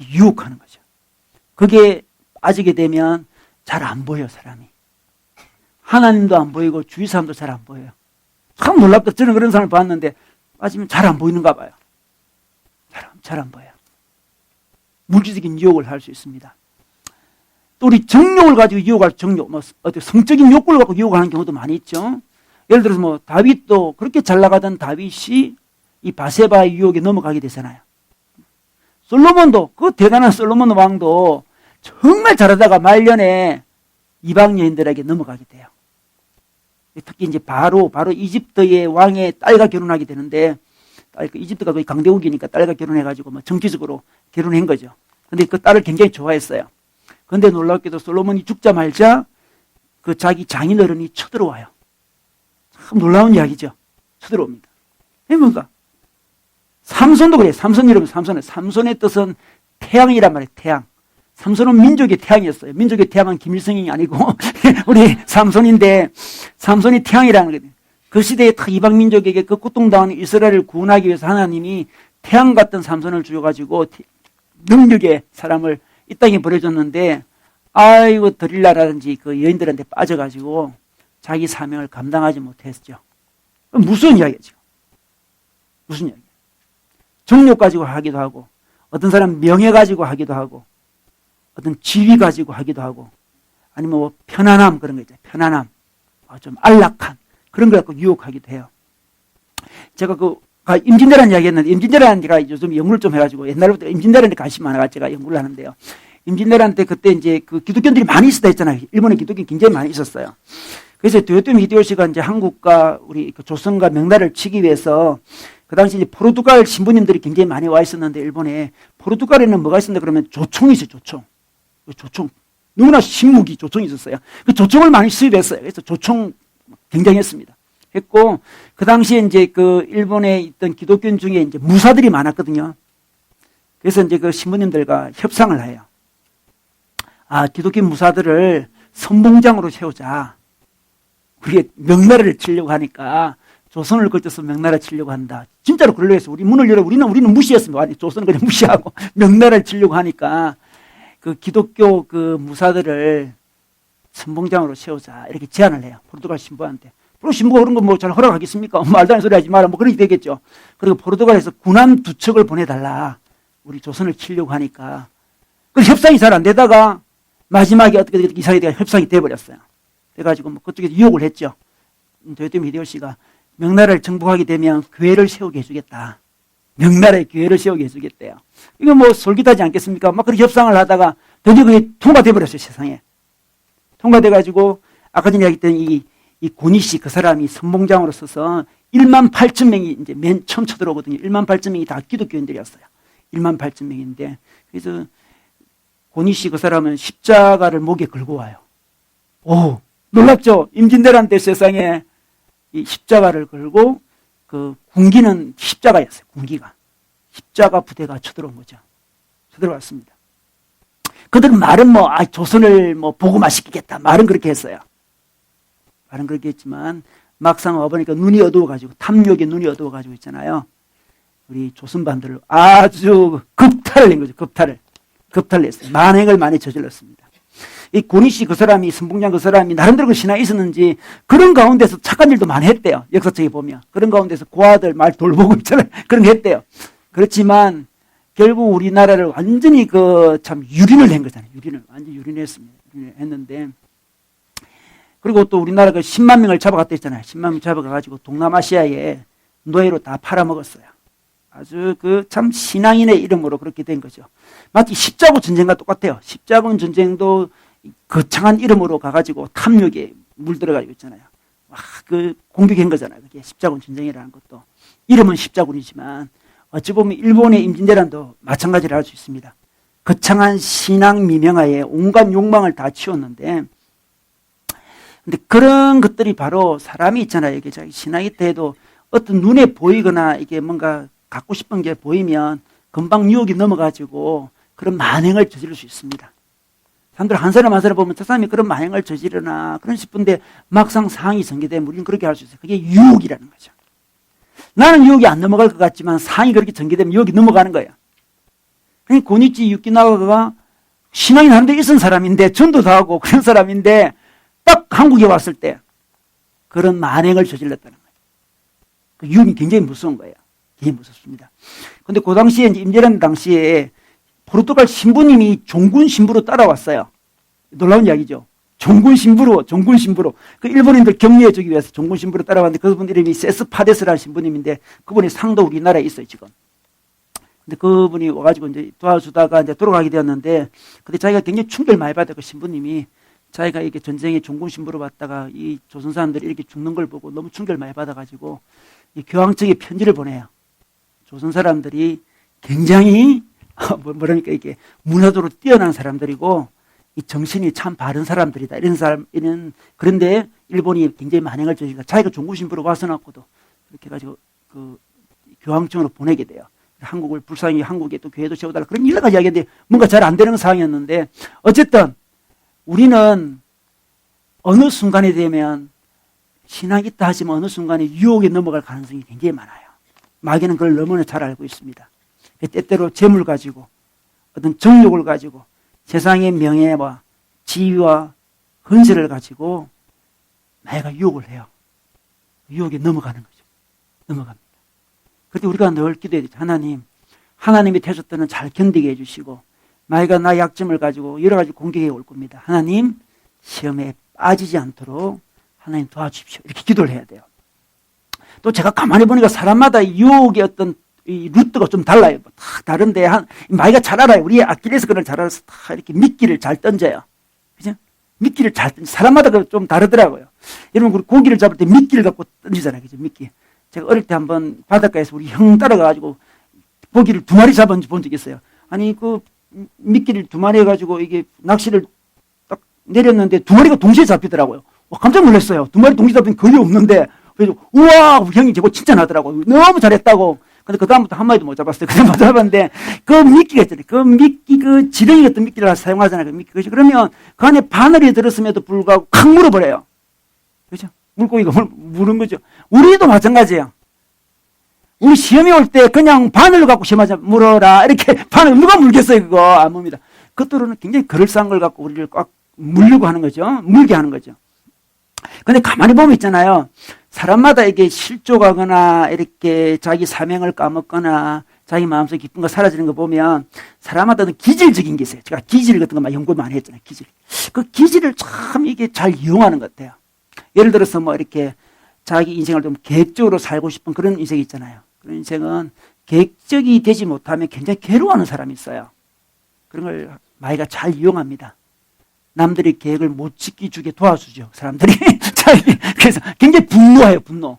유혹하는 거죠. 그게 빠지게 되면 잘 안 보여, 사람이. 하나님도 안 보이고 주위 사람도 잘 안 보여요. 참 놀랍다. 저는 그런 사람을 봤는데 빠지면 잘 안 보이는가 봐요. 잘 안 보여요. 물질적인 유혹을 할 수 있습니다. 또 우리 정욕을 가지고 유혹할 정욕, 뭐 어떤 성적인 욕구를 갖고 유혹하는 경우도 많이 있죠. 예를 들어서 뭐 다윗도 그렇게 잘 나가던 다윗이 이 바세바의 유혹에 넘어가게 되잖아요. 솔로몬도 그 대단한 솔로몬 왕도 정말 잘하다가 말년에 이방 여인들에게 넘어가게 돼요. 특히 이제 바로 이집트의 왕의 딸과 결혼하게 되는데 이집트가 거의 강대국이니까 딸과 결혼해가지고 뭐 정치적으로 결혼한 거죠. 근데 그 딸을 굉장히 좋아했어요. 그런데 놀랍게도 솔로몬이 죽자마자 그 자기 장인어른이 쳐들어와요. 참 놀라운 이야기죠. 쳐들어옵니다. 이게 뭔가 삼손도 그래요. 삼손 여러분, 삼손의 뜻은 태양이란 말이에요. 태양. 삼손은 민족의 태양이었어요. 민족의 태양은 김일성이 아니고 우리 삼손인데 삼손이 태양이라는 거예요. 그 시대에 이방 민족에게 그 고통당하는 이스라엘을 구원하기 위해서 하나님이 태양 같은 삼손을 주어가지고 능력의 사람을 이 땅에 보내줬는데 아이고 드릴라라든지 그 여인들한테 빠져가지고 자기 사명을 감당하지 못했죠. 무슨 이야기죠? 무슨 이야기? 정욕 가지고 하기도 하고 어떤 사람 명예 가지고 하기도 하고 어떤 지위 가지고 하기도 하고 아니면 뭐 편안함 그런 거 있잖아요. 편안함. 좀 안락한 그런 걸 갖고 유혹하기도 해요. 제가 임진왜란 이야기 했는데 임진왜란 제가 요즘 연구를 좀 해가지고 옛날부터 임진왜란에 관심 많아가지고 제가 연구를 하는데요. 임진왜란 때 그때 이제 그 기독교인들이 많이 있었다 했잖아요. 일본에 기독교인 굉장히 많이 있었어요. 그래서 도요토미 히데요시가 이제 한국과 우리 조선과 명나라를 치기 위해서 그 당시 이제 포르투갈 신부님들이 굉장히 많이 와 있었는데 일본에 포르투갈에는 뭐가 있었는데 그러면 조총이 있어요. 조총. 누구나 신무기 조총이 있었어요. 그 조총을 많이 수입했어요. 그래서 조총 굉장했습니다. 했고 그 당시에 이제 그 일본에 있던 기독교인 중에 이제 무사들이 많았거든요. 그래서 이제 그 신부님들과 협상을 해요. 기독교 무사들을 선봉장으로 세우자. 우리가 명나라를 치려고 하니까 조선을 거쳐서 명나라 치려고 한다. 진짜로 그러려고 했어요. 우리 문을 열어 우리는 무시했습니다. 아니, 조선은 그냥 무시하고 명나라를 치려고 하니까 그 기독교 그 무사들을 선봉장으로 세우자. 이렇게 제안을 해요. 포르투갈 신부한테. 신부가 그런 거 뭐 잘 허락하겠습니까? 말도 안 소리 하지 마라. 뭐 그렇게 되겠죠. 그리고 포르투갈에서 군함 2척을 보내달라. 우리 조선을 치려고 하니까. 그래서 협상이 잘 안 되다가 마지막에 어떻게 이상하게 협상이 돼버렸어요. 그래가지고 뭐 그쪽에서 유혹을 했죠. 도요토미 히데요시가 명나라를 정복하게 되면 교회를 세우게 해주겠다. 명나라의 교회를 세우게 해주겠대요. 이거 뭐 솔깃하지 않겠습니까? 막 그렇게 협상을 하다가 드디어 그게 통과돼 버렸어요, 세상에. 통과돼가지고 아까 전에 얘기했던 이 고니씨 그 사람이 선봉장으로 서서 1만 8천 명이 이제 맨 처음 쳐들어오거든요. 1만 8천 명이 다 기독교인들이었어요. 1만 8천 명인데 그래서 고니씨 그 사람은 십자가를 목에 걸고 와요. 오, 놀랍죠? 임진왜란 때 세상에 이 십자가를 걸고 그 군기는 십자가였어요. 군기가. 십자가 부대가 쳐들어온 거죠. 쳐들어왔습니다. 그들은 말은 뭐, 조선을 뭐 복음화시키겠다. 말은 그렇게 했어요. 말은 그렇게 했지만 막상 와보니까 눈이 어두워가지고 탐욕에 눈이 어두워가지고 있잖아요. 우리 조선반들을 아주 급탈을 낸 거죠. 급탈을 했어요. 만행을 많이 저질렀습니다. 이 고니씨 그 사람이, 선봉장 그 사람이 나름대로 그 신앙이 있었는지 그런 가운데서 착한 일도 많이 했대요. 역사책에 보면. 그런 가운데서 고아들 말 돌보고 있잖아요. 그런 거 했대요. 그렇지만 결국 우리나라를 완전히 참 유린을 한 거잖아요. 완전히 유린했습니다. 했는데 그리고 또 우리나라가 10만 명을 잡아갔다 했잖아요. 10만 명 잡아가가지고 동남아시아에 노예로 다 팔아먹었어요. 아주 참 신앙인의 이름으로 그렇게 된 거죠. 마치 십자군 전쟁과 똑같아요. 십자군 전쟁도 거창한 이름으로 가가지고 탐욕에 물들어가지고 있잖아요. 공격한 거잖아요. 그게 십자군 전쟁이라는 것도. 이름은 십자군이지만 어찌 보면 일본의 임진왜란도 마찬가지를 할 수 있습니다. 거창한 신앙 미명하에 온갖 욕망을 다 치웠는데 근데 그런 것들이 바로 사람이 있잖아요. 이게 자기 신앙이 때에도 어떤 눈에 보이거나 이게 뭔가 갖고 싶은 게 보이면 금방 유혹이 넘어가지고 그런 만행을 저지를 수 있습니다. 사람들 한 사람 한 사람 보면 저 사람이 그런 만행을 저지르나 그런 싶은데 막상 상황이 전개되면 우리는 그렇게 할 수 있어요. 그게 유혹이라는 거죠. 나는 유혹이 안 넘어갈 것 같지만 상황이 그렇게 전개되면 유혹이 넘어가는 거예요. 그러니까 고니치 유키나가가 신앙이 나름대로 있은 사람인데 전도도 하고 그런 사람인데 딱 한국에 왔을 때 그런 만행을 저질렀다는 거예요. 그 유혹이 굉장히 무서운 거예요. 굉장히 무섭습니다. 그런데 그 당시에 이제 임진왜란 당시에 포르투갈 신부님이 종군 신부로 따라왔어요. 놀라운 이야기죠. 종군 신부로. 그 일본인들 격려해주기 위해서 종군 신부로 따라왔는데 그분 이름이 세스파데스라는 신부님인데 그분이 상도 우리나라에 있어요, 지금. 근데 그분이 와가지고 이제 도와주다가 이제 돌아가게 되었는데 근데 자기가 굉장히 충격을 많이 받아요, 그 신부님이. 자기가 이렇게 전쟁에 종군 신부로 왔다가 이 조선 사람들이 이렇게 죽는 걸 보고 너무 충격을 많이 받아가지고 이 교황청에 편지를 보내요. 조선 사람들이 굉장히 뭐라니까 이게 문화적으로 뛰어난 사람들이고 이 정신이 참 바른 사람들이다. 그런데 일본이 굉장히 만행을 저지르니까 자기가 종군 신부로 와서놨고도 그렇게 해가지고 교황청으로 보내게 돼요. 한국을 불쌍히 한국에 또 교회도 세워달라. 그런 여러 가지 이야기인데 뭔가 잘 안 되는 상황이었는데 어쨌든 우리는 어느 순간에 되면 신앙이 있다 하지만 어느 순간에 유혹에 넘어갈 가능성이 굉장히 많아요. 마귀는 그걸 너무나 잘 알고 있습니다. 때때로 재물 가지고 어떤 정욕을 가지고 세상의 명예와 지위와 헌세를 가지고 마귀가 유혹을 해요. 유혹에 넘어가는 거죠. 넘어갑니다. 그때 우리가 늘 기도해야 되죠. 하나님이 태셨다는 잘 견디게 해주시고 마귀가 나의 약점을 가지고 여러 가지 공격해 올 겁니다. 하나님 시험에 빠지지 않도록 하나님 도와주십시오. 이렇게 기도를 해야 돼요. 또 제가 가만히 보니까 사람마다 유혹의 어떤 이 루트가 좀 달라요. 다 다른데 마귀가 잘 알아요. 우리의 아킬레스건을 잘 알아서 다 이렇게 미끼를 잘 던져요. 그죠? 미끼를 잘 던져. 사람마다 좀 다르더라고요. 여러분 고기를 잡을 때 미끼를 갖고 던지잖아요. 그죠? 미끼. 제가 어릴 때 한번 바닷가에서 우리 형 따라가가지고 고기를 2마리 잡은 적이 있어요. 아니 미끼를 2마리 해가지고 이게 낚시를 딱 내렸는데 2마리가 동시에 잡히더라고요. 깜짝 놀랐어요. 2마리 동시에 잡힌 거의 없는데 그래서 우와 형이 저거 진짜 나더라고요. 너무 잘했다고. 근데 그 다음부터 한 마리도 못 잡았어요. 그냥 못 잡았는데 그 미끼가 있잖아요. 그 미끼 지렁이 같은 미끼를 사용하잖아요. 그 미끼. 그러면 그 안에 바늘이 들었음에도 불구하고 칵 물어버려요. 그렇죠? 물고기가 물은 거죠. 우리도 마찬가지예요. 우리 시험이 올 때 그냥 바늘을 갖고 시험하자 물어라 이렇게 바늘 누가 물겠어요? 그거 안 뭅니다. 그것들은 굉장히 그럴싸한 걸 갖고 우리를 꽉 물려고 하는 거죠. 물게 하는 거죠. 근데 가만히 보면 있잖아요. 사람마다 이게 실족하거나 이렇게 자기 사명을 까먹거나 자기 마음속에 기쁜 거 사라지는 거 보면 사람마다는 기질적인 게 있어요. 제가 기질 같은 거 막 연구 많이 했잖아요. 기질. 그 기질을 참 이게 잘 이용하는 것 같아요. 예를 들어서 뭐 이렇게 자기 인생을 좀 계획적으로 살고 싶은 그런 인생이 있잖아요. 그런 인생은 계획적이 되지 못하면 굉장히 괴로워하는 사람이 있어요. 그런 걸 마이가 잘 이용합니다. 남들이 계획을 못 지켜주게 도와주죠, 사람들이. 그래서 굉장히 분노해요, 분노.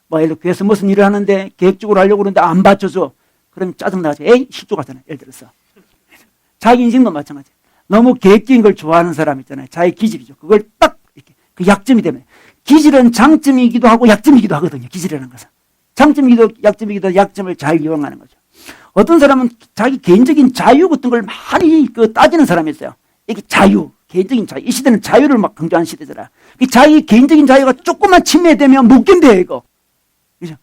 뭐, 예를 들어, 교회에서 무슨 일을 하는데 계획적으로 하려고 그러는데 안 받쳐줘. 그러면 짜증나가지고, 에이, 실족하잖아요, 예를 들어서. 자기 인생도 마찬가지. 너무 계획적인 걸 좋아하는 사람 있잖아요. 자기 기질이죠. 그걸 딱, 이렇게, 그 약점이 되면. 기질은 장점이기도 하고 약점이기도 하거든요, 기질이라는 것은. 장점이기도 약점이기도 하고 약점을 잘 이용하는 거죠. 어떤 사람은 자기 개인적인 자유 같은 걸 많이 따지는 사람이 있어요. 이게 자유, 개인적인 자유. 이 시대는 자유를 막 강조하는 시대잖아. 자기 개인적인 자유가 조금만 침해되면 못 견뎌요, 이거. 그죠?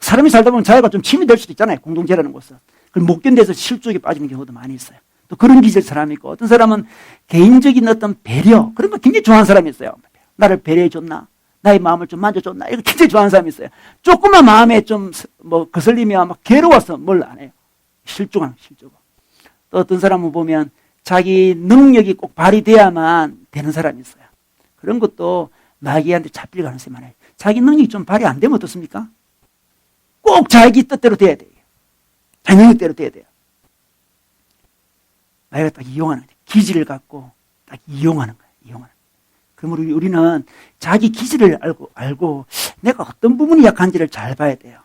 사람이 살다 보면 자유가 좀 침해될 수도 있잖아요, 공동체라는 곳은. 그걸 못 견뎌서 실족에 빠지는 경우도 많이 있어요. 또 그런 기질 사람이 있고, 어떤 사람은 개인적인 어떤 배려, 그런 거 굉장히 좋아하는 사람이 있어요. 나를 배려해줬나? 나의 마음을 좀 만져줬나? 이거 굉장히 좋아하는 사람이 있어요. 조금만 마음에 좀 거슬리면 막 괴로워서 뭘 안 해요. 실족하는, 실족하고. 또 어떤 사람은 보면 자기 능력이 꼭 발휘돼야만 되는 사람이 있어요. 그런 것도 마귀한테 잡힐 가능성이 많아요. 자기 능력이 좀 발휘 안 되면 어떻습니까? 꼭 자기 뜻대로 돼야 돼요. 자기 능력대로 돼야 돼요. 마귀가 딱 이용하는 거예요. 기질을 갖고 딱 이용하는 거예요. 이용하는 거예요. 그러면 우리는 자기 기질을 알고 내가 어떤 부분이 약한지를 잘 봐야 돼요.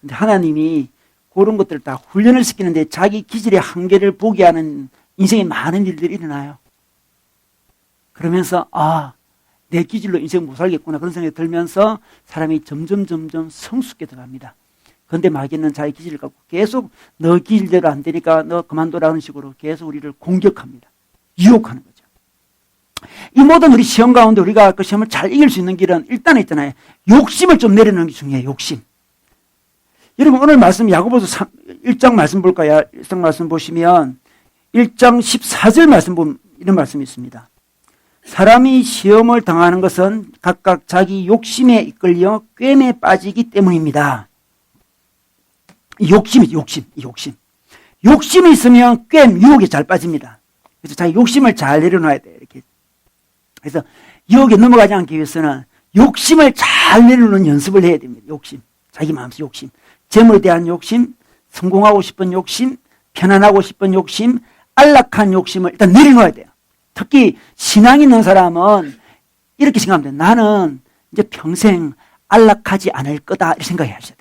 근데 하나님이 그런 것들을 다 훈련을 시키는데 자기 기질의 한계를 보게 하는 인생에 많은 일들이 일어나요. 그러면서 내 기질로 인생 못 살겠구나 그런 생각이 들면서 사람이 점점 성숙해 들어갑니다. 그런데 마귀는 자기 기질을 갖고 계속 너 기질대로 안 되니까 너 그만둬라는 식으로 계속 우리를 공격합니다. 유혹하는 거죠. 이 모든 우리 시험 가운데 우리가 그 시험을 잘 이길 수 있는 길은 일단 있잖아요. 욕심을 좀 내려놓는 게 중요해요. 욕심. 여러분 오늘 말씀 야고보서 1장 말씀 볼까요? 1장 말씀 보시면 1장 14절 말씀 보면 이런 말씀이 있습니다. 사람이 시험을 당하는 것은 각각 자기 욕심에 이끌려 꿰매 빠지기 때문입니다. 욕심이 욕심. 욕심이 있으면 유혹에 잘 빠집니다. 그래서 자기 욕심을 잘 내려놔야 돼요. 이렇게. 그래서 유혹에 넘어가지 않기 위해서는 욕심을 잘 내려놓는 연습을 해야 됩니다. 욕심. 자기 마음속 욕심. 재물에 대한 욕심, 성공하고 싶은 욕심, 편안하고 싶은 욕심, 안락한 욕심을 일단 내려놓아야 돼요. 특히 신앙 있는 사람은 이렇게 생각하면 돼요. 나는 이제 평생 안락하지 않을 거다 이렇게 생각해야 돼요.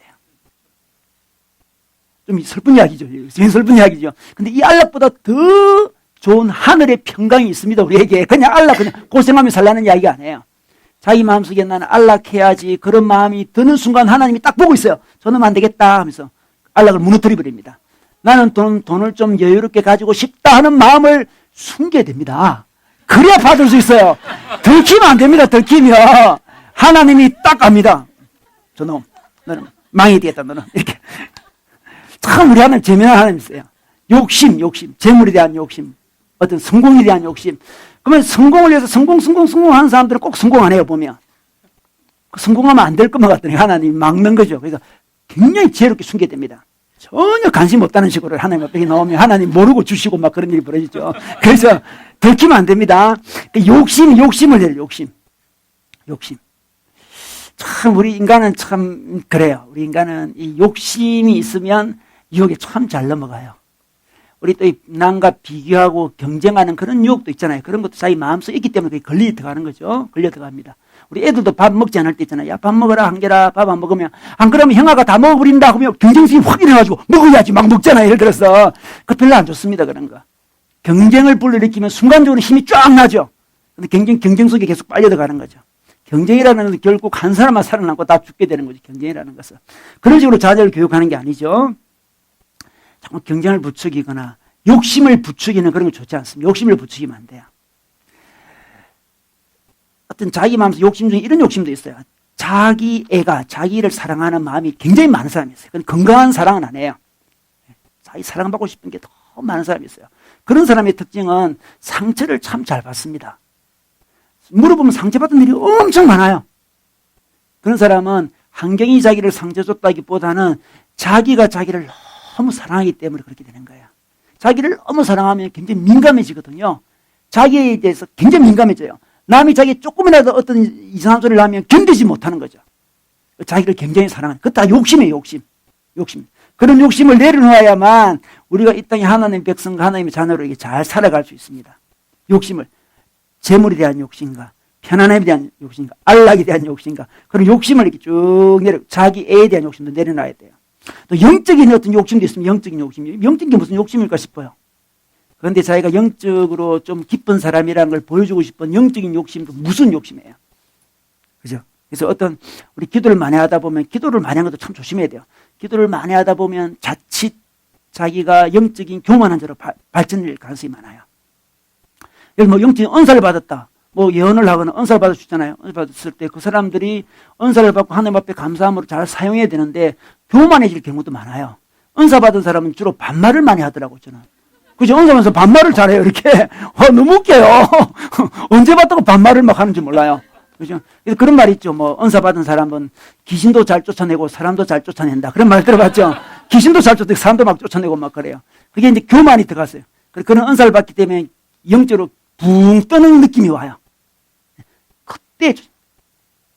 좀 슬픈 이야기죠. 굉장히 슬픈 이야기죠. 근데 이 안락보다 더 좋은 하늘의 평강이 있습니다. 우리에게. 그냥 고생하며 살라는 이야기가 아니에요. 자기 마음속에 나는 안락해야지 그런 마음이 드는 순간 하나님이 딱 보고 있어요. 저는 안 되겠다 하면서 안락을 무너뜨려 버립니다. 나는 돈을 좀 여유롭게 가지고 싶다 하는 마음을 숨겨야 됩니다. 그래야 받을 수 있어요. 들키면 안 됩니다. 들키면 하나님이 딱 압니다. 저놈 너는 망해야 되겠다. 너는 이렇게. 참 우리 하나님 재미난 하나님 있어요. 욕심, 재물에 대한 욕심, 어떤 성공에 대한 욕심. 그러면 성공을 위해서 성공하는 사람들은 꼭 성공 안 해요, 보면. 성공하면 안 될 것만 같더니 하나님이 막는 거죠. 그래서 굉장히 지혜롭게 숨겨야 됩니다. 전혀 관심 없다는 식으로 하나님 앞에 나오면 하나님 모르고 주시고 막 그런 일이 벌어지죠. 그래서 들키면 안 됩니다. 욕심을 내요, 욕심. 참 우리 인간은 참 그래요. 우리 인간은 이 욕심이 있으면 유혹에 참 잘 넘어가요. 우리 또 남과 비교하고 경쟁하는 그런 유혹도 있잖아요. 그런 것도 자기 마음속에 있기 때문에 그게 걸려 들어가는 거죠. 걸려 들어갑니다. 우리 애들도 밥 먹지 않을 때 있잖아요. 야, 밥 먹어라, 한결아. 밥 안 먹으면. 안 그러면 형아가 다 먹어버린다. 그러면 경쟁심이 확 일어나가지고 먹어야지. 막 먹잖아요. 예를 들어서. 그거 별로 안 좋습니다. 그런 거. 경쟁을 불러일으키면 순간적으로 힘이 쫙 나죠. 근데 경쟁 속에 계속 빨려 들어가는 거죠. 경쟁이라는 것은 결국 한 사람만 살아남고 다 죽게 되는 거죠. 경쟁이라는 것은. 그런 식으로 자녀를 교육하는 게 아니죠. 자꾸 경쟁을 부추기거나 욕심을 부추기는 그런 거 좋지 않습니다. 욕심을 부추기면 안 돼요. 어떤 자기 마음속 욕심 중에 이런 욕심도 있어요. 자기 애가 자기를 사랑하는 마음이 굉장히 많은 사람이 있어요. 그건 건강한 사랑은 아니에요. 자기 사랑받고 싶은 게 더 많은 사람이 있어요. 그런 사람의 특징은 상처를 참 잘 받습니다. 물어보면 상처받은 일이 엄청 많아요. 그런 사람은 환경이 자기를 상처 줬다기보다는 자기가 자기를 너무 사랑하기 때문에 그렇게 되는 거예요. 자기를 너무 사랑하면 굉장히 민감해지거든요. 자기에 대해서 굉장히 민감해져요. 남이 자기 조금이라도 어떤 이상한 소리를 하면 견디지 못하는 거죠. 자기를 굉장히 사랑하는. 그거 다 욕심이에요, 욕심. 욕심. 그런 욕심을 내려놓아야만 우리가 이 땅에 하나님의 백성과 하나님의 자녀로 이게 잘 살아갈 수 있습니다. 욕심을. 재물에 대한 욕심과 편안함에 대한 욕심과 안락에 대한 욕심과 그런 욕심을 이렇게 쭉 자기 애에 대한 욕심도 내려놔야 돼요. 또 영적인 어떤 욕심도 있으면 영적인 욕심. 영적인 게 무슨 욕심일까 싶어요. 그런데 자기가 영적으로 좀 깊은 사람이라는 걸 보여주고 싶은 영적인 욕심도 무슨 욕심이에요. 그죠? 그래서 어떤 우리 기도를 많이 하다 보면 기도를 많이 하는 것도 참 조심해야 돼요. 기도를 많이 하다 보면 자칫 자기가 영적인 교만한 자로 발전될 가능성이 많아요. 그래서 뭐 영적인 은사를 받았다. 뭐 예언을 하거나 은사를 받아주잖아요. 은사 받았을 때 그 사람들이 은사를 받고 하나님 앞에 감사함으로 잘 사용해야 되는데 교만해질 경우도 많아요. 은사 받은 사람은 주로 반말을 많이 하더라고요, 저는. 그죠? 은사 받으면서 반말을 잘해요, 이렇게. 너무 웃겨요. 언제 봤다고 반말을 막 하는지 몰라요. 그죠? 그런 말 있죠. 뭐, 은사 받은 사람은 귀신도 잘 쫓아내고 사람도 잘 쫓아낸다. 그런 말 들어봤죠? 귀신도 잘 쫓아내고 사람도 막 쫓아내고 막 그래요. 그게 이제 교만이 들어갔어요. 그런 은사를 받기 때문에 영적으로 붕 뜨는 느낌이 와요. 그때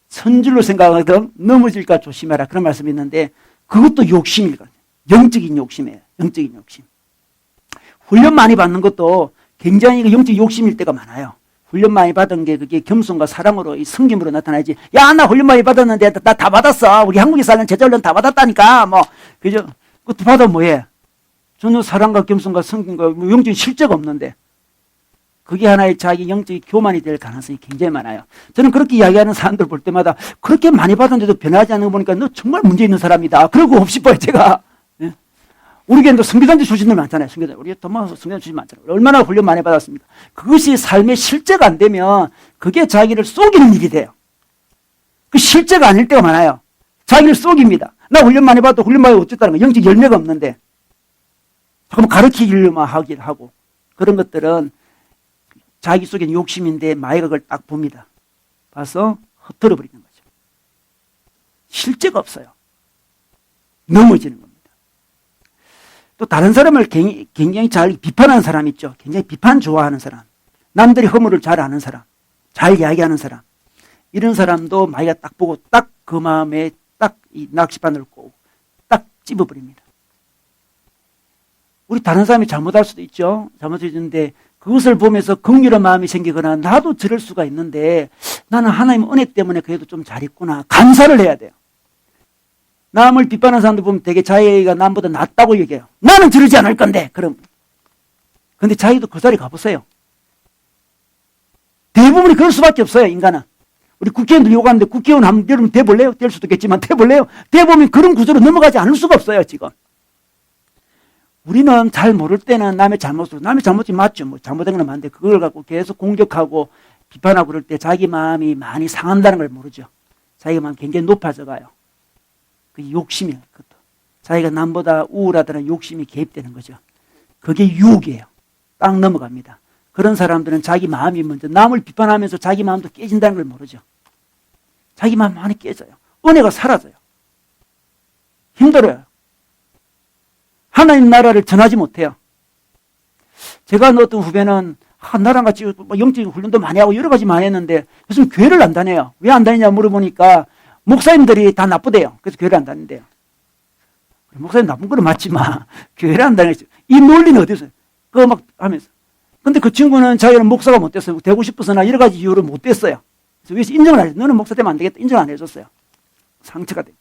선줄로 생각하거든 넘어질까 조심해라. 그런 말씀이 있는데 그것도 욕심일 거예요. 영적인 욕심이에요. 영적인 욕심. 훈련 많이 받는 것도 굉장히 영적 욕심일 때가 많아요. 훈련 많이 받은 게 그게 겸손과 사랑으로 이 성김으로 나타나지. 야, 나 훈련 많이 받았는데 나 다 받았어. 우리 한국에서 하는 제자훈련 다 받았다니까. 뭐 그죠? 그것도 받아 뭐해? 전혀 사랑과 겸손과 성김과 영적인 실제가 없는데 그게 하나의 자기 영적인 교만이 될 가능성이 굉장히 많아요. 저는 그렇게 이야기하는 사람들 볼 때마다 그렇게 많이 받았는데도 변하지 않는 거 보니까 너 정말 문제 있는 사람이다. 그러고 싶어요, 제가. 예? 우리 교회도 성교단지 출신들 많잖아요. 성교단. 우리 도마서 성교단 출신 많잖아요. 얼마나 훈련 많이 받았습니까? 그것이 삶의 실제가 안 되면 그게 자기를 속이는 일이 돼요. 그 실제가 아닐 때가 많아요. 자기를 속입니다. 나 훈련 많이 받았다. 훈련 많이 어쨌다는 거. 영적 열매가 없는데. 잠깐만 가르치기만 하긴 하고. 그런 것들은 자기 속에 욕심인데 마귀가 그걸 딱 봅니다. 봐서 흩어져 버리는 거죠. 실제가 없어요. 넘어지는 겁니다. 또 다른 사람을 굉장히 잘 비판하는 사람 있죠. 굉장히 비판 좋아하는 사람. 남들이 허물을 잘 아는 사람. 잘 이야기하는 사람. 이런 사람도 마귀가 딱 보고 딱 그 마음에 딱 이 낚시바늘을 꼭 딱 찝어버립니다. 우리 다른 사람이 잘못할 수도 있죠. 잘못해주는데 그것을 보면서 긍휼한 마음이 생기거나 나도 저럴 수가 있는데 나는 하나님 은혜 때문에 그래도 좀 잘했구나. 감사를 해야 돼요. 남을 비판하는 사람들 보면 되게 자기가 남보다 낫다고 얘기해요. 나는 저러지 않을 건데. 근데 자기도 그 자리 가보세요. 대부분이 그럴 수밖에 없어요, 인간은. 우리 국회의원들 요구하는데 국회의원 한번 여러분 돼볼래요? 될 수도 있겠지만 돼볼래요? 돼보면 그런 구조로 넘어가지 않을 수가 없어요, 지금. 우리는 잘 모를 때는 남의 잘못이 맞죠. 뭐 잘못된 건 맞는데 그걸 갖고 계속 공격하고 비판하고 그럴 때 자기 마음이 많이 상한다는 걸 모르죠. 자기 마음이 굉장히 높아져 가요. 그게 욕심이에요. 그것도. 자기가 남보다 우월하다는 욕심이 개입되는 거죠. 그게 유혹이에요. 딱 넘어갑니다. 그런 사람들은 자기 마음이 먼저 남을 비판하면서 자기 마음도 깨진다는 걸 모르죠. 자기 마음 많이 깨져요. 은혜가 사라져요. 힘들어요. 하나님 나라를 전하지 못해요. 제가 어떤 후배는 나랑 같이 영적인 훈련도 많이 하고 여러 가지 많이 했는데 요즘 교회를 안 다녀요. 왜 안 다니냐 물어보니까 목사님들이 다 나쁘대요. 그래서 교회를 안 다닌대요. 목사님 나쁜 거는 맞지만 교회를 안 다니죠. 이 논리는 어디서 그거 막 하면서. 근데 그 친구는 자기는 목사가 못 됐어요. 되고 싶어서나 여러 가지 이유로 못 됐어요. 그래서 위에서 인정을 안 해요. 너는 목사 되면 안 되겠다. 인정 안 해줬어요. 상처가 됐어요.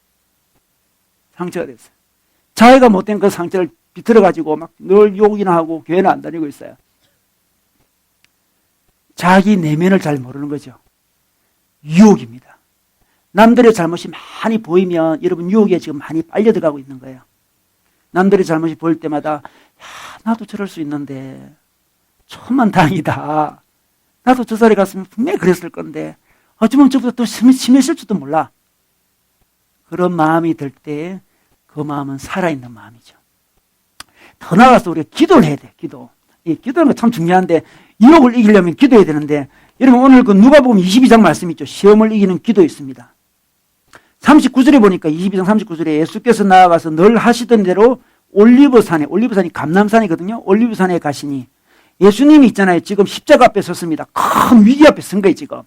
자기가 못된 그 상처를 비틀어가지고 막 늘 욕이나 하고 교회는 안 다니고 있어요. 자기 내면을 잘 모르는 거죠. 유혹입니다. 남들의 잘못이 많이 보이면 여러분 유혹에 지금 많이 빨려 들어가고 있는 거예요. 남들의 잘못이 보일 때마다 야, 나도 저럴 수 있는데 천만 다행이다. 나도 저 자리에 갔으면 분명히 그랬을 건데 어쩌면 저보다 더 심했을지도 몰라. 그런 마음이 들 때 그 마음은 살아있는 마음이죠. 더 나아가서 우리가 기도를 해야 돼. 이 기도는 참 중요한데 유혹을 이기려면 기도해야 되는데 여러분 오늘 그 누가복음 22장 말씀 있죠. 시험을 이기는 기도 있습니다. 39절에 보니까 22장 39절에 예수께서 나아가서 늘 하시던 대로 올리브산이 감람산이거든요. 올리브산에 가시니 예수님이 있잖아요. 지금 십자가 앞에 섰습니다. 큰 위기 앞에 선 거예요, 지금.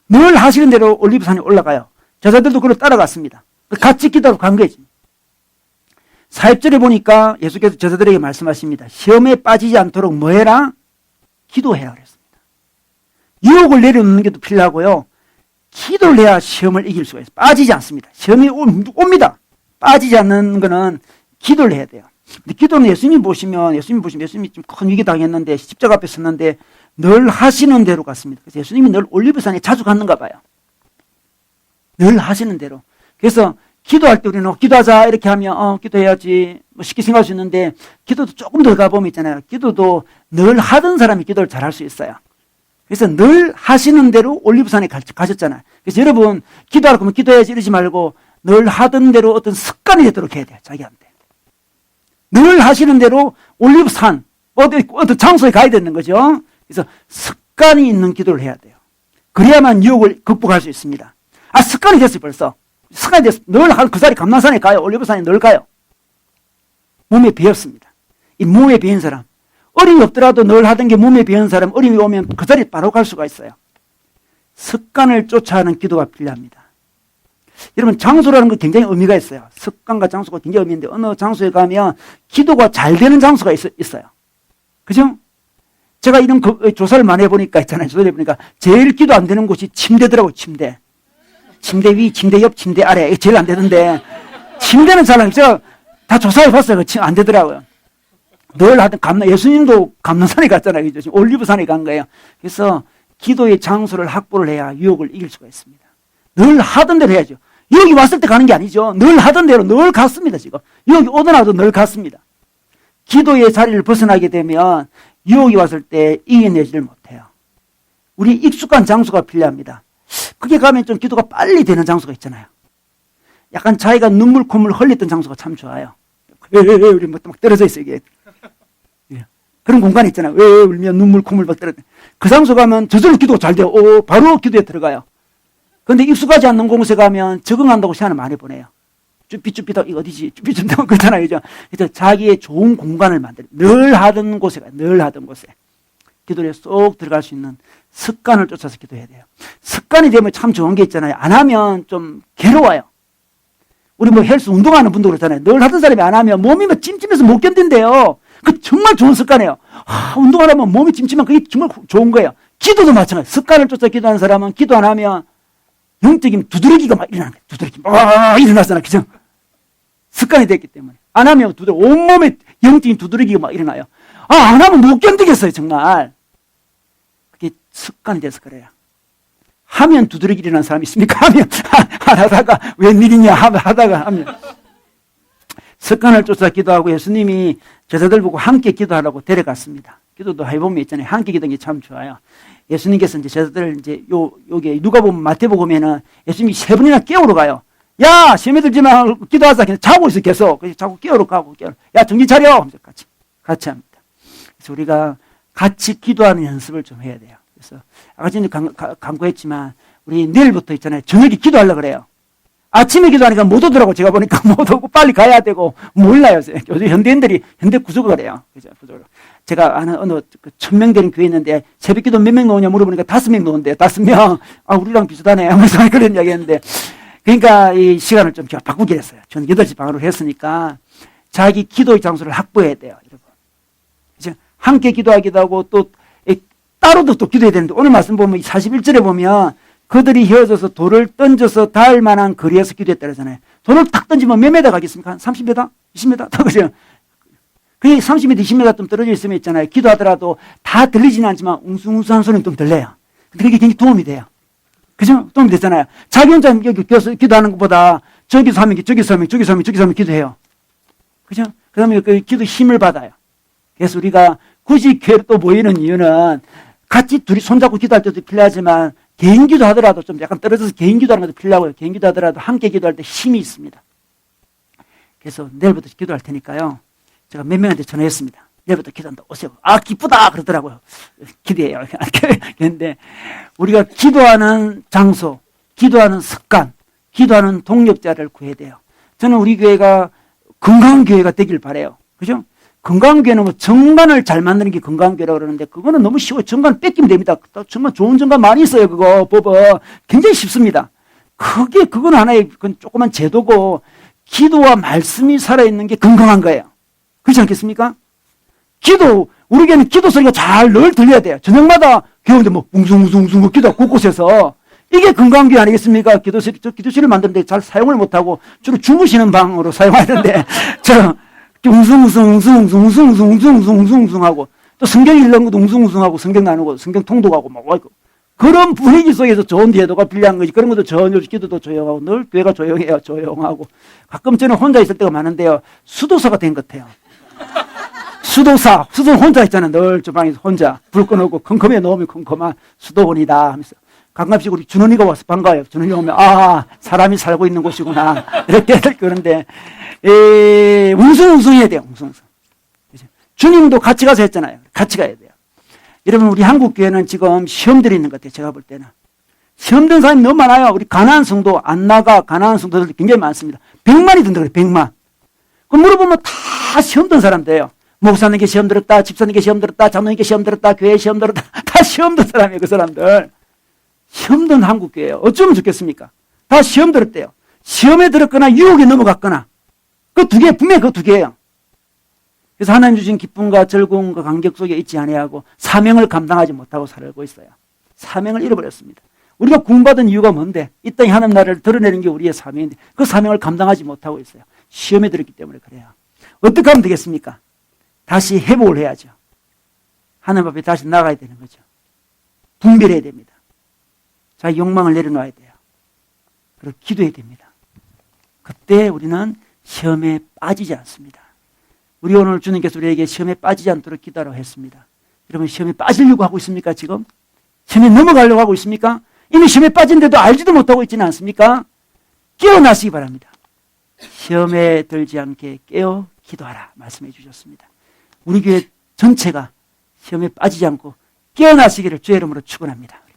늘 하시는 대로 올리브산에 올라가요. 제자들도 그걸 따라갔습니다. 같이 기도하고 간 거예요. 4절에 보니까 예수께서 제자들에게 말씀하십니다. 시험에 빠지지 않도록 뭐 해라? 기도해라 그랬습니다. 유혹을 내려놓는 게도 필요하고요. 기도를 해야 시험을 이길 수가 있어요. 빠지지 않습니다. 시험이 옵니다. 빠지지 않는 거는 기도를 해야 돼요. 근데 기도는 예수님 보시면 예수님이 좀 큰 위기 당했는데 십자가 앞에 섰는데 늘 하시는 대로 갔습니다. 그래서 예수님이 늘 올리브산에 자주 갔는가 봐요. 늘 하시는 대로. 그래서 기도할 때 우리는 기도하자 이렇게 하면 기도해야지 뭐 쉽게 생각할 수 있는데 기도도 조금 더 가보면 있잖아요. 기도도 늘 하던 사람이 기도를 잘할 수 있어요. 그래서 늘 하시는 대로 올리브산에 가셨잖아요. 그래서 여러분 기도할 거면 기도해야지 이러지 말고 늘 하던 대로 어떤 습관이 되도록 해야 돼요. 자기한테. 늘 하시는 대로 올리브산 어떤 장소에 가야 되는 거죠. 그래서 습관이 있는 기도를 해야 돼요. 그래야만 유혹을 극복할 수 있습니다. 습관이 됐어요 벌써. 습관이 됐어요. 늘 그 자리 감람산에 가요. 올리브산에 늘 가요. 몸에 배었습니다. 이 몸에 배인 사람. 어림이 없더라도 늘 하던 게 몸에 배은 사람 어림이 오면 그 자리에 바로 갈 수가 있어요. 습관을 쫓아하는 기도가 필요합니다. 여러분 장소라는 거 굉장히 의미가 있어요. 습관과 장소가 굉장히 의미인데 어느 장소에 가면 기도가 잘 되는 장소가 있어요. 그죠? 제가 이런 조사를 많이 해보니까 있잖아요. 조사를 해보니까 제일 기도 안 되는 곳이 침대더라고요. 침대. 침대 위, 침대 옆, 침대 아래. 이게 제일 안 되는데 침대는 잘 안 돼요. 제가 다 조사해봤어요. 안 되더라고요. 늘 하던 예수님도 감람산에 갔잖아요. 그죠? 올리브산에 간 거예요. 그래서 기도의 장소를 확보를 해야 유혹을 이길 수가 있습니다. 늘 하던 대로 해야죠. 유혹이 왔을 때 가는 게 아니죠. 늘 하던 대로 늘 갔습니다. 지금 유혹이 오더라도 늘 갔습니다. 기도의 자리를 벗어나게 되면 유혹이 왔을 때 이겨내지를 못해요. 우리 익숙한 장소가 필요합니다. 그게 가면 좀 기도가 빨리 되는 장소가 있잖아요. 약간 자기가 눈물 콧물 흘렸던 장소가 참 좋아요. 우리 막 떨어져 있어요. 이게. 그런 공간이 있잖아요. 왜 울면 눈물 콧물 막 떨어져. 그 장소 가면 저절로 기도가 잘 돼요. 바로 기도에 들어가요. 그런데 익숙하지 않는 곳에 가면 적응한다고 시간을 많이 보내요. 쭈삐쭈삐다 이거 어디지? 쭈삐쭈삐다 그렇잖아요. 그래서 자기의 좋은 공간을 만들어요. 늘 하던 곳에 가요. 늘 하던 곳에. 기도에 쏙 들어갈 수 있는 습관을 쫓아서 기도해야 돼요. 습관이 되면 참 좋은 게 있잖아요. 안 하면 좀 괴로워요. 우리 뭐 헬스 운동하는 분도 그렇잖아요. 늘 하던 사람이 안 하면 몸이 막 찜찜해서 못 견딘대요. 그 정말 좋은 습관이에요. 운동을 하면 몸이 찜찜한 그게 정말 좋은 거예요. 기도도 마찬가지예요. 습관을 쫓아 기도하는 사람은 기도 안 하면 영적인 두드러기가 막 일어나는 거예요. 두드러기 막 일어나잖아요. 그죠? 습관이 됐기 때문에. 안 하면 온몸에 영적인 두드러기가 막 일어나요. 안 하면 못 견디겠어요. 정말. 그게 습관이 돼서 그래요. 하면 두드러기 일어나는 사람이 있습니까? 하면 안 하다가 웬일이냐 하다가 하면. 습관을 쫓아 기도하고 예수님이 제자들 보고 함께 기도하라고 데려갔습니다. 기도도 해보면 있잖아요. 함께 기도하는 게 참 좋아요. 예수님께서 이제 제자들 이제 여기 누가 보면 마태복음에는 예수님이 3번이나 깨우러 가요. 야, 시험에 들지 마. 기도하자. 그냥 자고 있어 계속. 그래서 자꾸 깨우러 가고 야, 정신 차려. 같이 합니다. 그래서 우리가 같이 기도하는 연습을 좀 해야 돼요. 그래서 아까 전에 강구했지만 우리 내일부터 있잖아요. 저녁에 기도하려고 그래요. 아침에 기도하니까 못 오더라고. 제가 보니까 못 오고 빨리 가야 되고 몰라요. 요즘 현대인들이 현대 구조가 그래요. 그죠? 제가 아는 어느 1000명 되는 교회 있는데 새벽 기도 몇 명 나오냐 물어보니까 5명 나온대요. 5명. 우리랑 비슷하네. 하면서 그런 이야기 했는데. 그러니까 이 시간을 좀 제가 바꾸기로 했어요. 저는 8시 반으로 했으니까 자기 기도의 장소를 확보해야 돼요. 여러분. 이제 함께 기도하기도 하고 또 따로도 또 기도해야 되는데 오늘 말씀 보면 41절에 보면 그들이 헤어져서 돌을 던져서 닿을 만한 거리에서 기도했다 그러잖아요. 돌을 탁 던지면 몇 메다 가겠습니까? 한 30m? 20m? 더 그죠? 그게 30m, 20m 좀 떨어져 있으면 있잖아요. 기도하더라도 다 들리지는 않지만 웅숭웅숭한 소리는 좀 들려요. 근데 그게 굉장히 도움이 돼요. 그죠? 도움이 되잖아요. 자기 혼자 여기 기도하는 것보다 저기서 하면, 저기서 하면, 저기서 하면, 저기서 하면 기도해요. 그죠? 그 다음에 그 기도 힘을 받아요. 그래서 우리가 굳이 교회로 또 모이는 이유는 같이 둘이 손잡고 기도할 때도 필요하지만 개인 기도하더라도 좀 약간 떨어져서 개인 기도하는 것도 필요하고요. 개인 기도하더라도 함께 기도할 때 힘이 있습니다. 그래서 내일부터 기도할 테니까요. 제가 몇 명한테 전화했습니다. 내일부터 기도한다. 오세요. 기쁘다. 그러더라고요. 기대해요. 그런데 우리가 기도하는 장소, 기도하는 습관, 기도하는 동력자를 구해야 돼요. 저는 우리 교회가 건강한 교회가 되길 바라요. 그죠? 건강한 교회는 뭐 정관을 잘 만드는 게 건강한 교회라고 그러는데 그거는 너무 쉬워요. 정관 뺏기면 됩니다. 정말 좋은 정관 많이 있어요. 그거 법은 굉장히 쉽습니다. 그건 하나의 그건 조그만 제도고 기도와 말씀이 살아있는 게 건강한 거예요. 그렇지 않겠습니까? 우리에게는 기도 소리가 잘 늘 들려야 돼요. 저녁마다 교회인데 뭐 웅숭웅숭 기도 곳곳에서. 이게 건강한 게 아니겠습니까? 기도실을 만드는데 잘 사용을 못하고 주로 주무시는 방으로 사용하는데, 웅숭웅숭 하고, 또 성경 읽는 것도 웅숭웅숭하고, 성경 나누고, 성경 통독하고, 그런 분위기 속에서 좋은 기도가 필요한 거지. 그런 것도 전혀 기도도 조용하고, 늘 교회가 조용해요. 조용하고. 가끔 저는 혼자 있을 때가 많은데요. 수도사가 된 것 같아요. 수도사 혼자 있잖아요. 늘 저 방에서 혼자 불 꺼놓고 컴컴해 놓으면 컴컴한 수도원이다 하면서 가끔씩 우리 준원이가 와서 반가워요. 준원이 오면 사람이 살고 있는 곳이구나 이렇게 그런데 웅숭웅숭해야 돼요. 웅숭웅숭. 주님도 같이 가서 했잖아요. 같이 가야 돼요. 여러분 우리 한국 교회는 지금 시험들이 있는 것 같아요. 제가 볼 때는 시험 든 사람이 너무 많아요. 우리 가나안 성도 안 나가 가나안 성도들 굉장히 많습니다. 100만이 든다 그래요. 100만. 그 물어보면 다 시험 든 사람들이에요. 목사님께 시험 들었다, 집사님께 시험 들었다, 장로님께 시험 들었다, 교회에 시험 들었다. 다 시험 든 사람이에요, 그 사람들. 시험 든 한국교회예요. 어쩌면 좋겠습니까? 다 시험 들었대요. 시험에 들었거나 유혹에 넘어갔거나. 그 두 개, 분명히 그 두 개예요. 그래서 하나님 주신 기쁨과 즐거움과 감격 속에 있지 아니하고 사명을 감당하지 못하고 살고 있어요. 사명을 잃어버렸습니다. 우리가 구원받은 이유가 뭔데? 이 땅에 하나님 나라를 드러내는 게 우리의 사명인데 그 사명을 감당하지 못하고 있어요. 시험에 들었기 때문에 그래요. 어떻게 하면 되겠습니까? 다시 회복을 해야죠. 하나님 앞에 다시 나가야 되는 거죠. 분별해야 됩니다. 자기 욕망을 내려놔야 돼요. 그리고 기도해야 됩니다. 그때 우리는 시험에 빠지지 않습니다. 우리 오늘 주님께서 우리에게 시험에 빠지지 않도록 기도하라고 했습니다. 여러분 시험에 빠지려고 하고 있습니까 지금? 시험에 넘어가려고 하고 있습니까? 이미 시험에 빠진데도 알지도 못하고 있지는 않습니까? 깨어나시기 바랍니다. 시험에 들지 않게 깨어 기도하라 말씀해 주셨습니다. 우리 교회 전체가 시험에 빠지지 않고 깨어나시기를 주의 이름으로 축원합니다.